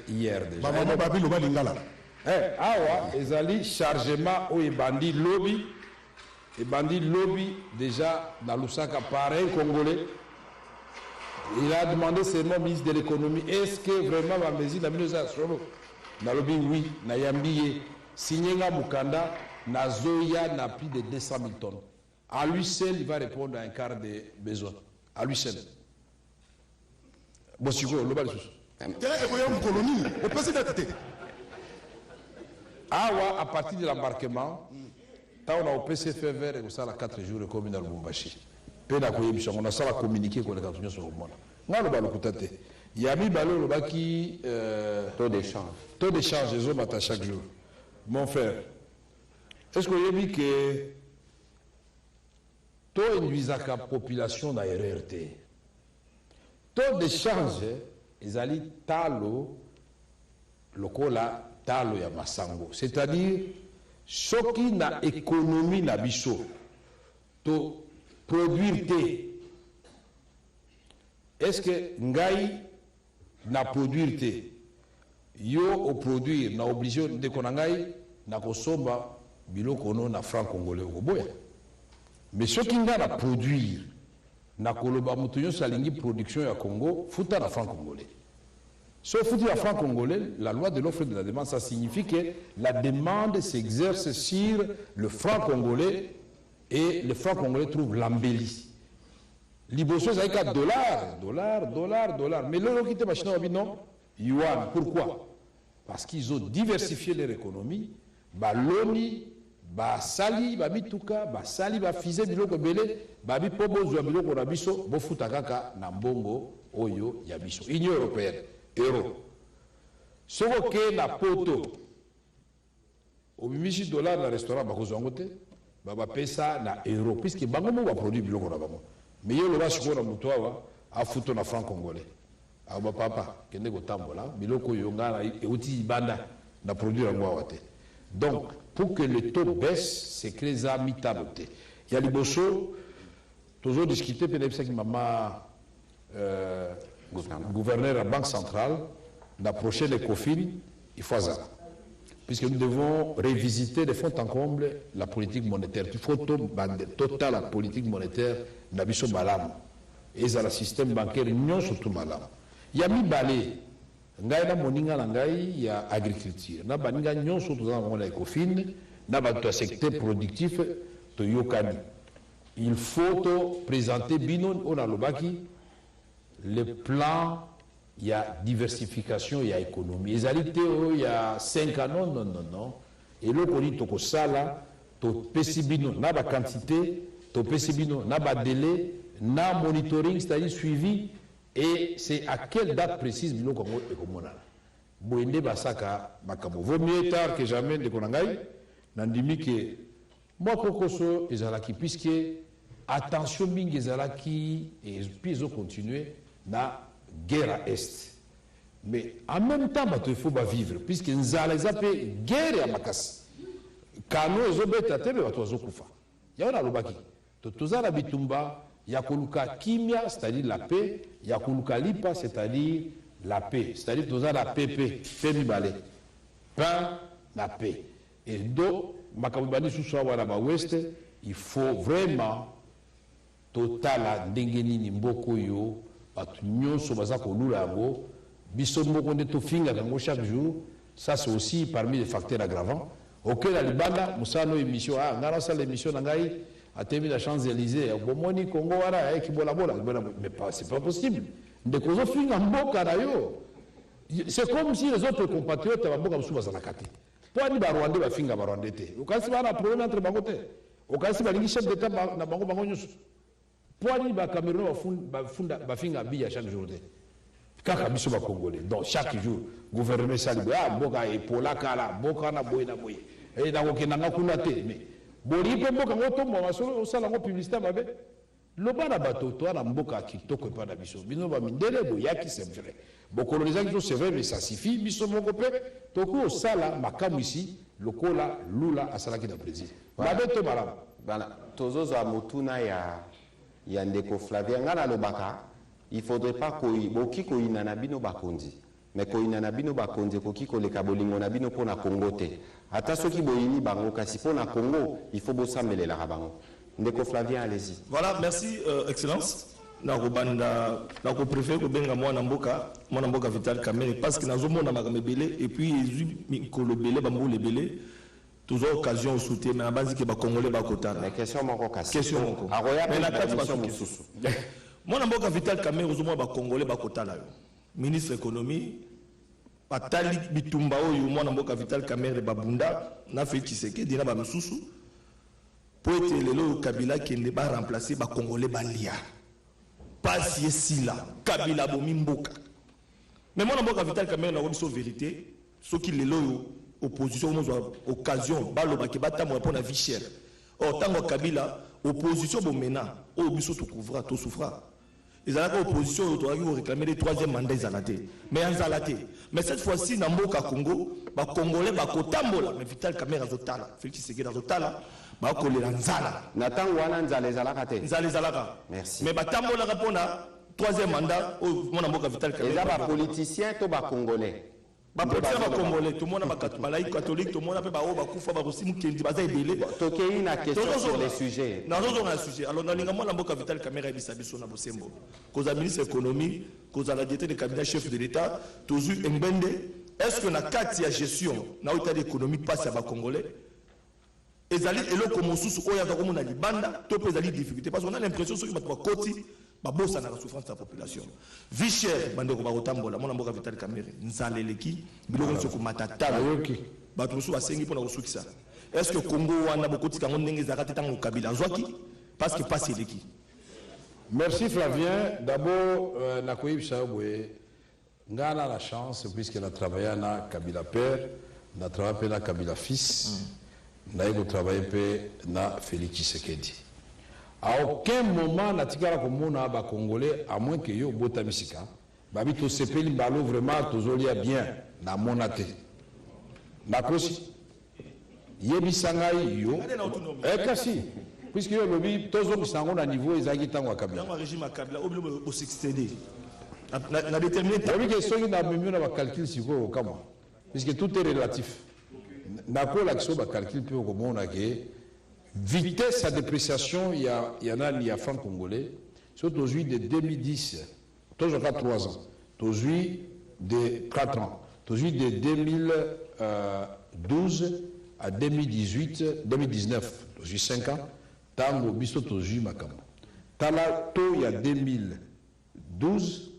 hier déjà. Maman babi lo balingala. Awa, ezali chargement au ebandi lobby déjà dans Lusaka par un Congolais. Il a demandé seulement au ministre de l'économie, est-ce que vraiment la mesure de la ministre solo na lobby oui, na yambiye signé nga mukanda na zoya na plus de 200 000 tonnes. À lui seul, il va répondre à un quart des besoins. À lui seul. Bosiko, le bal sous. Awa, à partir de l'embarquement, on a au PCF vert et ça, 4 jours comme dans le Bumbashi. On a ça à communiquer avec les cantonniers sur le monde. On a le bal côté. Il y a mis balo le baki Taux d'échange. Taux d'échange, les hommes à chaque jour. Mon frère, est-ce que vous avez vu que taux induisaka population na RRT? Taux d'échange, ils allaient talo, lokola talo ya masango. C'est-à-dire, ce qui na économie na biso, to produire te. Est-ce que ngai na produire te? Yo au produire na obligé de konangai na kosomba biloko no na franc congolais au boya. Mais ce qui nga na produire na koloba mutunyo salingi production ya Congo futa na franc congolais. Sauf foutu à franc congolais, la loi de l'offre et de la demande, ça signifie que la demande s'exerce sur le franc congolais et le franc congolais trouve l'embellie. Liboso, c'est avec $. Mais l'euro qui te machine à non, yuan. Pourquoi? Parce qu'ils ont diversifié leur économie. Loni, sali, mituka, sali, fizé, biloko belé, pobo, biloko rabiso, bofutakaka, nambongo, oyo, yabiso. Union européenne. Euro. Ce qui na poto, au $1 dans le restaurant, baba pesa na euro, puisque bango va produire biloko na bango. Mais yo le va chiko na mutoa a futo na franc congolais. Aba papa, kende ko tambola, biloko yo ngana euti banda na produire yango awa te. Donc pour que le taux baisse, c'est que les amis taboté. Il y a liboso toujours discuter peut être que maman gouverneur de la Banque centrale d'approcher les COFIN, il faut ça. Puisque nous devons révisiter de fond en comble la politique monétaire. Il faut total la politique monétaire n'abisso malam. Et ça le système bancaire non surtout malam. Il y a mis balé. Ngai na moninga langai il y a agriculture. Na baninga non surtout dans la COFIN, na ba secteur productif to yokani. Il faut présenter binon on a lobaki le plan. Il y a diversification, il y a économie. Il y a 5 ans, non. Et là, on dit que ça, là, tu pesibino, n'a pas quantité, tu pesibino, n'a pas délai, n'a monitoring, c'est-à-dire suivi. Et c'est à quelle date précise, bino, comme on a. Boende basaka, makamo. Vaut mieux tard que jamais, de konangai, nandimi que, moi, kokoso, ezalaki, puisque, attention, bing, ezalaki, et puis ils ont continué, na guerre à Est. Mais en même temps, il faut vivre, puisque nous avons guerre à Makas. Kano et Zobeta, tu vas te faire. Il y a un alobaki. Tu as la bitumba, il y a Koluka Kimia, c'est-à-dire la paix, il y a Koluka Lipa, c'est-à-dire la paix. C'est-à-dire tu as la PP, Femibale. Pain, la paix. Et donc, Makabani Soussawa Ouest, il faut vraiment total Ndengeni Nimboko yo. Chaque jour, ça c'est aussi parmi les facteurs aggravants. Ok, la Libana, Moussa no émission, ah, on a ça l'émission Nangaï, a terminé la Champs-Élysées, Bomoni, Congo, mais c'est pas possible. C'est comme si les autres compatriotes avaient beaucoup de choses à la carte. Pour aller à Rwanda, il va finir à Rwanda. Au cas où il y a un problème entre Bangote, au cas où il y a un chef d'État dans Bango Bango. Pour ba Cameroun ba finga biya chaque jour. Kaka biso ba Congolais. Donc chaque jour gouvernement sali ah boka e pola kala boka na boy na boy. Et na ko kenanga kuna te mais boli pe boka ngoto mo masolo o sala ngo publicité mabe. Loba na bato to na mboka kitoko pa na biso. Bino ba mindele bo yaki c'est vrai. Bo colonisation c'est vrai mais ça suffit biso moko pe to ko sala makamu ici lokola lula asalaki na Brésil. Mabe to malama. Bana tozozo amotuna ya ndeko Flavien ngana lobaka il faudrait pas koki ko inana bino bakonzi mais ko inana bino bakonzi koki ko leka bolingo na bino pona Congo te ata soki boyini bango kasi pona Congo il faut bosambelela ka bango ndeko Flavien allez-y. Voilà, merci excellence. Na kobanda na ko préférer ko benga mwana mboka Vital Kamerhe parce que nazomona makamebele et puis ezui ko lebele bambo lebele toujours occasion soutenir mais base que ba congolais ba kotana mais question moko kasi question moko mais la carte ba susu mwana mboka Vital Kamerhe ozomona ba congolais ba kotala yo ministre économie batali bitumba oyo mwana mboka Vital Kamerhe babunda na Félix Tshisekedi na ba misusu pour être lelo Kabila kende ba remplacer ba congolais ba lia pas yesila Kabila bomi mboka mais mwana mboka Vital Kamerhe na ko vérité ce qui lelo opposition occasion baloba ke batamo pour la vie chère. Or tango Kabila opposition bomena o biso to couvra to souffra. Ils ont opposition to réclamer le troisième mandat izalate. Mais anzalate. Mais cette fois-ci na mboka Congo, ba congolais ba kotambola mais Vital Kamerhe azotala. Félix Tshisekedi azotala ba kolela nzala. Natango wana nzala ezalaka te. Nzala ezalaka. Merci. Mais batambola rapona troisième mandat o mona mboka Vital Kamerhe. Eza ba politicien to ba congolais. Ba politicien ba congolais, tout le monde ba laïc catholique, tout le monde ba o ba kufa ba aussi mukendi ba za ebele. Tokei na question sur les sujets. Na zozo na sujet. Alors na linga mona mboka Vital Kamerhe ebisa biso na bosembo. Koza ministre économie, koza la directeur de cabinet chef de l'état, toujours Mbende, est-ce que na kati ya gestion na état d'économie passe à ba congolais? Ezali eloko mosusu oya ka komona libanda, to pe ezali difficulté parce qu'on a l'impression que bato ba koti babosa na la souffrance de la population. Vie chère, bande ko bakotambola, mona mboka Vital Kamerhe, nzaleleki, biloko soko matatala yoki. Bato musu basengi pona kosukisa. Est-ce que Congo wana bokoti kango ndenge zakati tango Kabila zwaki parce que passe eleki. Merci Flavien. D'abord nakoyi bisabwe ngana la chance puisque na travaillé na Kabila père, na travaillé na Kabila fils. Na ego travaillé na Félix Tshisekedi. À aucun moment, natikala komona ba Congolais, à moins que yo bota misika, babi to sepeli balo vraiment tozolia bien na monate. nakosi yebisanga yo kasi puisque yo lobi tozongisa yango na niveau ezalaki ntango ya Kabila dans le régime à Kabila au succédé na déterminé obi ke soki na mimio na bacalcul sikoyo okamwa puisque tout est relatif nakolakisa o bacalcul mpe okomona ke vitesse à dépréciation il y en a ni à franc congolais surtout aujourd'hui de 2010 toujours 3 ans aujourd'hui de 4 ans aujourd'hui de 2012 à 2018 2019 aujourd'hui 5 ans tango biso aujourd'hui makambo tala to il y a 2012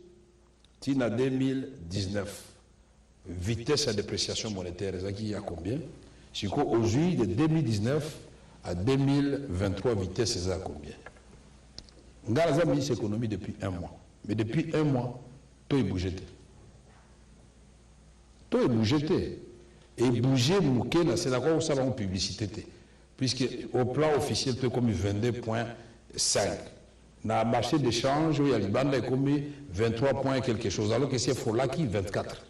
tina 2019 vitesse à dépréciation monétaire il y a combien c'est qu'aujourd'hui de 2019 à 2023, vitesse, c'est à combien? Ngala a mis économie depuis 1 mois. Mais depuis 1 mois, tout est bougé. Tout est bougé. Et bouger, c'est la quoi ça va en publicité. Puisque au plan officiel, tout est comme 22,5. Dans le marché d'échange, il y a les bandes comme 23 points quelque chose. Alors que c'est Folaki, 24.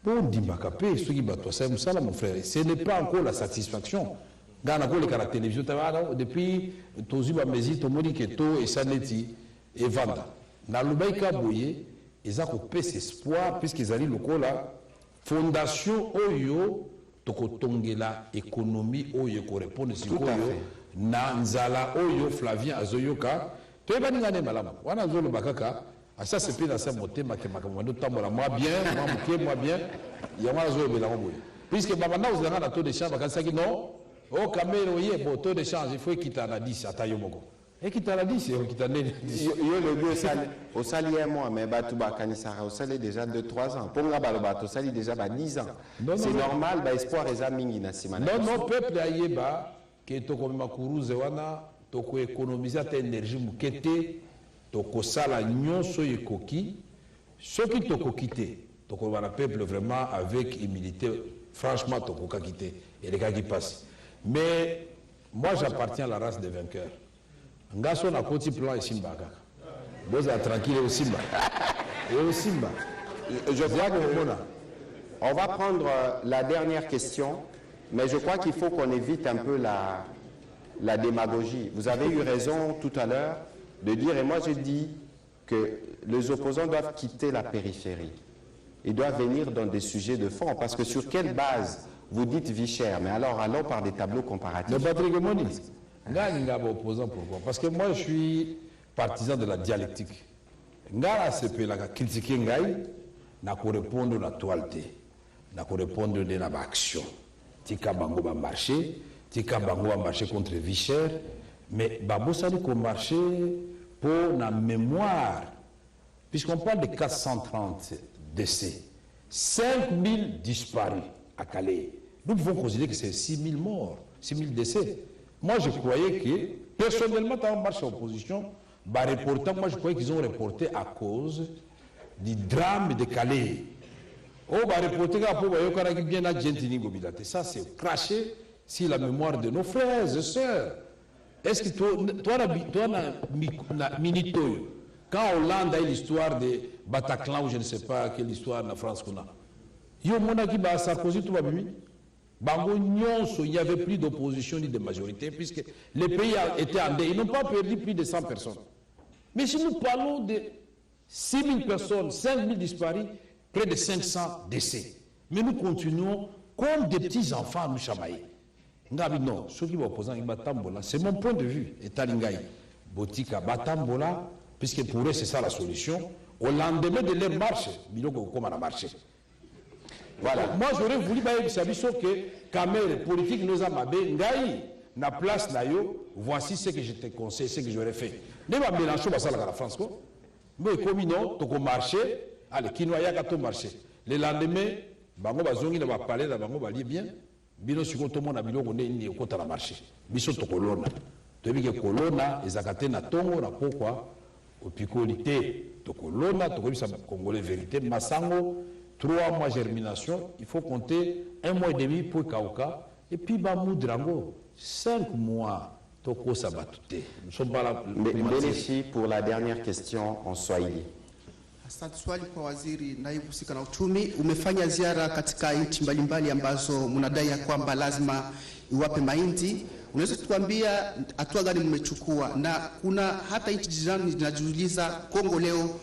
Bon, Dimakapé, ce qui bat toi, c'est ça, mon frère. Ce n'est pas encore la satisfaction. Dans la télévision, depuis Tozuba Mezi, Tomoni to et Saneti et Vanda. Dans le Baïka Boye, ils ont coupé cet espoir, puisqu'ils allaient le là, fondation Oyo, Tokotongela, économie Oyo, qui répond à ce Oyo, Nanzala Oyo, Flavien Azoyoka, tu es pas n'ingane malam. Wana Zolo Bakaka, à ça c'est plus dans sa moté, moi bien, il y a un Zolo Belangoye. Puisque maintenant, vous avez un taux de change, non? Oh, Cameroun, il y a un taux de change, il faut quitter à 10 à Tayomogo. Et quitter à 10, il faut quitter à 10. Il y a le lieu au sali un mois, mais Batouba Kanisara, au sali déjà 2-3 ans. Ponga Balobato, au sali déjà 10 ans. C'est normal, espoir et amis Nassimana. Non, peuple Ayeba, qui est comme Makuru Zewana, toko économiser ta énergie moukete, toko sala nyonso yekoki, ceux qui toko quitté, toko wana peuple vraiment avec humilité, franchement toko ka quitté, et les gars qui passent. Mais moi j'appartiens à la race des vainqueurs. Ngaso na koti plan et Simba kaka. Vous êtes tranquille au Simba. Et au Simba. On va prendre la dernière question, mais je crois qu'il faut qu'on évite un peu la démagogie. Vous avez eu raison tout à l'heure de dire, et moi j'ai dit que les opposants doivent quitter la périphérie. Ils doivent venir dans des sujets de fond, parce que sur quelle base vous dites vie chère, mais alors allons par des tableaux comparatifs. Le patrimoine, opposant pourquoi? Parce que moi je suis partisan de la dialectique. Ngala c'est la critiquer ngai, n'a ko répondre la toileté, n'a ko répondre de la action. Tika bango va marcher, tika bango va marcher contre vie chère, mais babo ça dit qu'on marcher pour la mémoire, puisqu'on parle de 430 décès, 5000 disparus à Calais. Nous pouvons considérer que c'est 6000 morts, 6000 décès. Moi, je croyais que, personnellement, dans la marche à l'opposition, moi, je croyais qu'ils ont reporté à cause du drame de Calais. Oh, reporté ça, c'est cracher sur la mémoire de nos frères et sœurs. Est-ce que toi, quand Hollande a eu l'histoire de Bataclan, ou je ne sais pas quelle histoire de la France qu'on a, il y a Sarkozy, tout va bien. Il n'y avait plus d'opposition ni de majorité, puisque les pays étaient en deuil. Ils n'ont pas perdu plus de 100 personnes. Mais si nous parlons de 6 000 personnes, 5 000 disparus, près de 500 décès. Mais nous continuons comme des petits-enfants à nous chamailler. Non, ceux qui vont opposer, c'est mon point de vue. Et Talingaï, Botika, Batambola, puisque pour eux, c'est ça la solution. Au lendemain de leur marche, comment a marché. Voilà. Moi, j'aurais voulu que Camer politique nous a mabé, Ngaï, na place nayo, voici ce que je te conseille, ce que j'aurais fait. Ne pas mélanger ça à la France. Mais comme non, tu as marché, allez, qui n'a pas tout marché. Le lendemain, bango bazongi na ba parler na bango bali bien, bino siko to mona biloko ne ko ta marché. Biso to kolona. To bi ke kolona ezakate na tongo na pokwa opikolité to kolona to ko bisa congolais vérité masango. 3 mois germination, il faut compter 1 mois et demi pour Kauka, et puis Bamoudrango, 5 mois, Toko Sabatute. Nous sommes pas là. Bénéficie pour la dernière question en Swahili. Asante. Swali kwa waziri naibu husika na uchumi. Umefanya ziara katika nchi mbalimbali ambazo mnadai ya kwamba lazima iwape mahindi. Unaweza kutuambia hatua gani mmechukua? Na kuna hata nchi jirani zinajiuliza, Kongo leo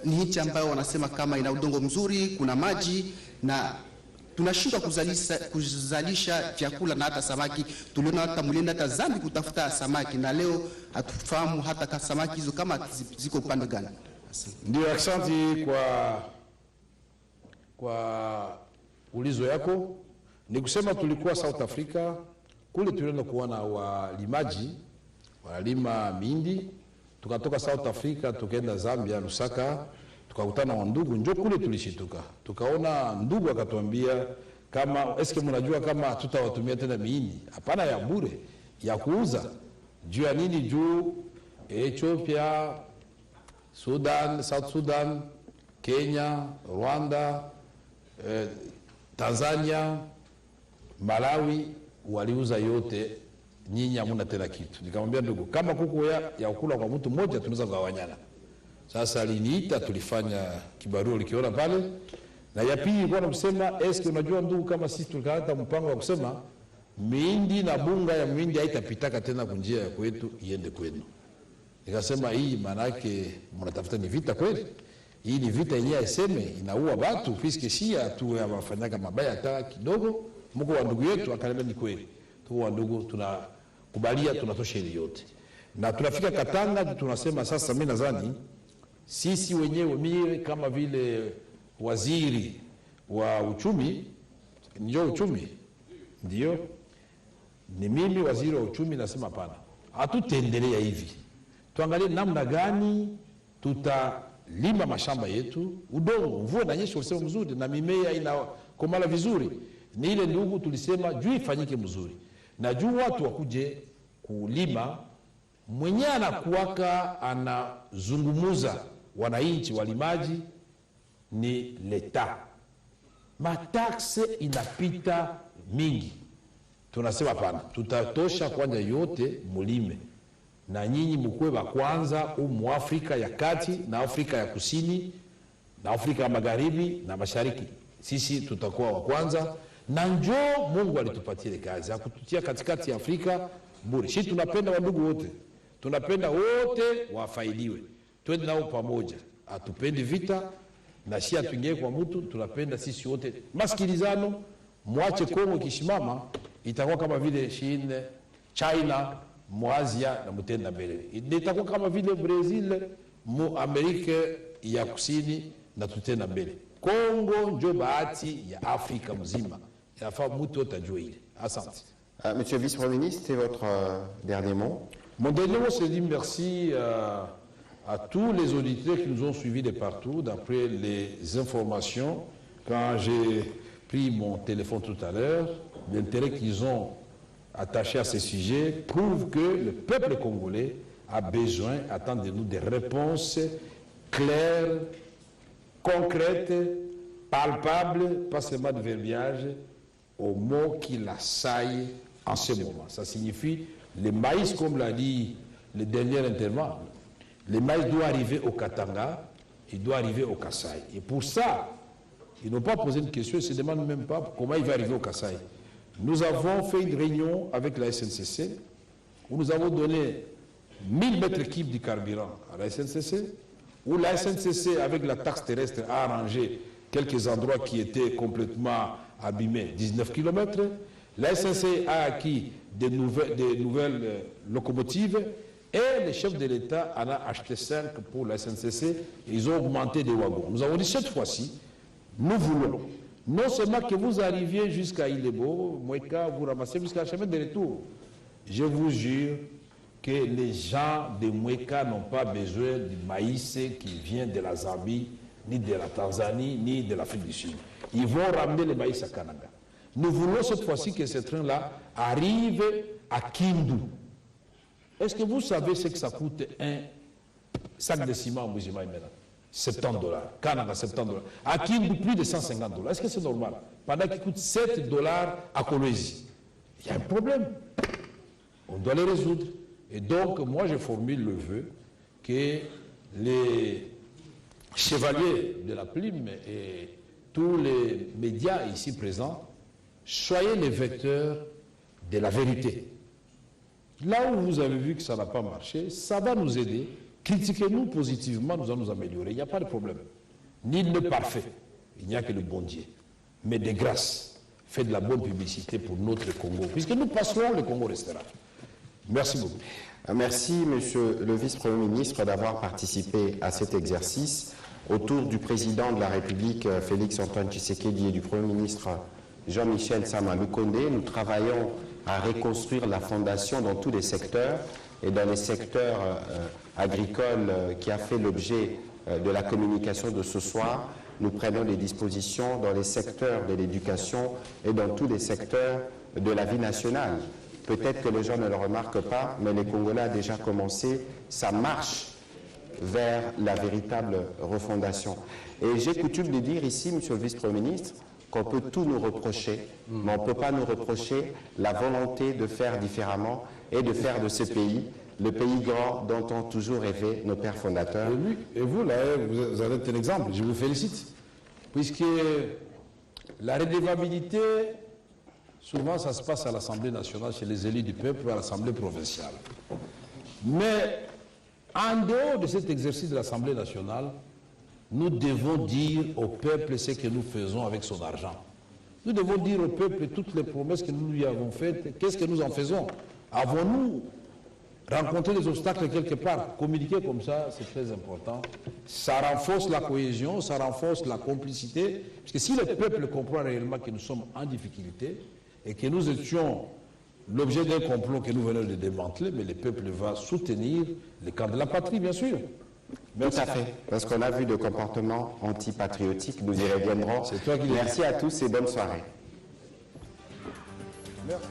ni nchi ambayo wanasema kama ina udongo mzuri, kuna maji na tunashindwa kuzalisha vyakula na hata samaki. Tuliona hata mlienda hata Zambia kutafuta samaki na leo hatufahamu hata samaki hizo kama ziko upande gani. Ndio, asante kwa ulizo yako. Ni kusema tulikuwa South Africa, kule tulienda kuona walimaji wanalima mindi. Tukatoka South Africa tukaenda Zambia Lusaka, tukakutana na ndugu, njoo kule tulishituka. Tukaona ndugu akatuambia kama eske mnajua kama tutawatumia tena mindi? Hapana, ya bure, ya kuuza. Juu ya nini? Juu Ethiopia, Sudan, South Sudan, Kenya, Rwanda, Tanzania, Malawi waliuza yote, nyinyi hamuna tena kitu. Nikamwambia ndugu, kama kuku ya kula kwa mtu mmoja tunaweza kugawanyana. Sasa aliniita, tulifanya kibarua likiona pale. Na ya pili ilikuwa namsema, eske unajua ndugu, kama sisi tulikata mpango wa kusema mindi na bunga ya mindi haitapitaka tena kunjia ya kwetu iende kwenu. Nikasema hii manake mnatafuta ni vita kweli? Hii ni vita yenyewe iseme inaua watu, fiske shia tu ya wafanyaga mabaya hata kidogo. Mko wa ndugu yetu akaniambia ni kweli. Tu wa ndugu tunakubalia, tunatosha ile yote. Na tunafika Katanga tunasema sasa, mimi nadhani sisi wenyewe, mimi kama vile waziri wa uchumi, ndio uchumi ndio ni mimi waziri wa uchumi, nasema hapana, hatutaendelea hivi. Tuangalie namna gani tutalima mashamba yetu, udongo, mvua na nyesha ulisema mzuri na mimea inakomala vizuri. Ni ile ndugu tulisema juu ifanyike mzuri. Na juu watu wakuje kulima, mwenye anakuwaka anazungumuza wananchi walimaji ni leta. Mataxe inapita mingi. Tunasema hapana, tutatosha kwanza yote mulime. Na nyinyi mkwe wa kwanza mu Afrika ya kati na Afrika ya kusini na Afrika ya magharibi na mashariki. Sisi tutakuwa wa kwanza, na njoo Mungu alitupatia kazi ya kututia katikati ya Afrika bure. Sisi tunapenda wandugu wote. Tunapenda wote wafaidiwe. Twende nao pamoja. Hatupendi vita na si atuingie kwa mtu, tunapenda sisi wote masikilizano. Mwache Kongo kishimama itakuwa kama vile China mu Asia na mutenda mbele. Itakuwa kama vile Brazil mu Amerika ya kusini na tutenda mbele. Kongo ndio bahati ya Afrika mzima. Yafaa mtu yote ajue ile. Asante. Monsieur le vice-premier ministre, c'est votre dernier mot. Mon dernier mot, c'est de dire merci à tous les auditeurs qui nous ont suivis de partout. D'après les informations, quand j'ai pris mon téléphone tout à l'heure, l'intérêt qu'ils ont attaché à ces sujets prouve que le peuple congolais a besoin, attend de nous des réponses claires, concrètes, palpables, pas seulement de verbiage, aux mots qui l'assaillent en ce moment. Ça signifie le maïs, comme l'a dit le dernier intervenant. Le maïs doit arriver au Katanga, il doit arriver au Kasaï. Et pour ça, ils n'ont pas posé une question, ils ne se demandent même pas comment il va arriver au Kasaï. Nous avons fait une réunion avec la SNCC, où nous avons donné 1000 mètres cubes de carburant à la SNCC, où la SNCC, avec la taxe terrestre, a arrangé quelques endroits qui étaient complètement abîmés, 19 km. La SNCC a acquis des nouvelles locomotives et le chef de l'État en a acheté 5 pour la SNCC. Ils ont augmenté des wagons. Nous avons dit cette fois-ci, nous voulons non seulement que vous arriviez jusqu'à Ilebo, Moueka, vous ramassez jusqu'à la chemin de retour. Je vous jure que les gens de Moueka n'ont pas besoin du maïs qui vient de la Zambie, ni de la Tanzanie, ni de l'Afrique du Sud. Ils vont ramener le maïs à Canada. Nous voulons cette fois-ci que ce train-là arrive à Kindu. Est-ce que vous savez ce que ça coûte un sac de ciment en Bujimaï maintenant? $70. Canada, $70. À Kindu, plus de $150. Est-ce que c'est normal? Pendant qu'il coûte $7 à Kolwezi. Il y a un problème. On doit le résoudre. Et donc, moi, je formule le vœu que chevaliers de la plume et tous les médias ici présents, soyez les vecteurs de la vérité. Là où vous avez vu que ça n'a pas marché, ça va nous aider. Critiquez-nous positivement, nous allons nous améliorer. Il n'y a pas de problème. Nul n'est parfait. Il n'y a que le bon Dieu. Mais de grâce, faites de la bonne publicité pour notre Congo. Puisque nous passerons, le Congo restera. Merci beaucoup. Merci, Monsieur le Vice-Premier ministre, d'avoir participé à cet exercice. Autour du Président de la République, Félix-Antoine Tshisekedi, et du Premier ministre Jean-Michel Sama Lukonde, nous travaillons à reconstruire la fondation dans tous les secteurs et dans les secteurs agricoles qui a fait l'objet de la communication de ce soir. Nous prenons des dispositions dans les secteurs de l'éducation et dans tous les secteurs de la vie nationale. Peut-être que les gens ne le remarquent pas, mais les Congolais ont déjà commencé sa marche vers la véritable refondation. Et j'ai coutume de dire ici, Monsieur le Vice-Premier ministre, qu'on peut tout nous reprocher, mais on ne peut pas nous reprocher la volonté de faire différemment et de faire de ce pays le pays grand dont ont toujours rêvé nos pères fondateurs. Et vous, là, vous avez un exemple, je vous félicite. Puisque la redevabilité, souvent ça se passe à l'Assemblée nationale, chez les élus du peuple, ou à l'Assemblée provinciale. Mais en dehors de cet exercice de l'Assemblée nationale, nous devons dire au peuple ce que nous faisons avec son argent. Nous devons dire au peuple toutes les promesses que nous lui avons faites, qu'est-ce que nous en faisons. Avons-nous rencontré des obstacles quelque part? Communiquer comme ça, c'est très important. Ça renforce la cohésion, ça renforce la complicité. Parce que si le peuple comprend réellement que nous sommes en difficulté et que nous étions l'objet d'un complot que nous venons de démanteler, mais le peuple va soutenir le camp de la patrie, bien sûr. Tout à fait, parce qu'on a vu de comportements antipatriotiques, nous y reviendrons. Merci à tous et bonne soirée. Merci.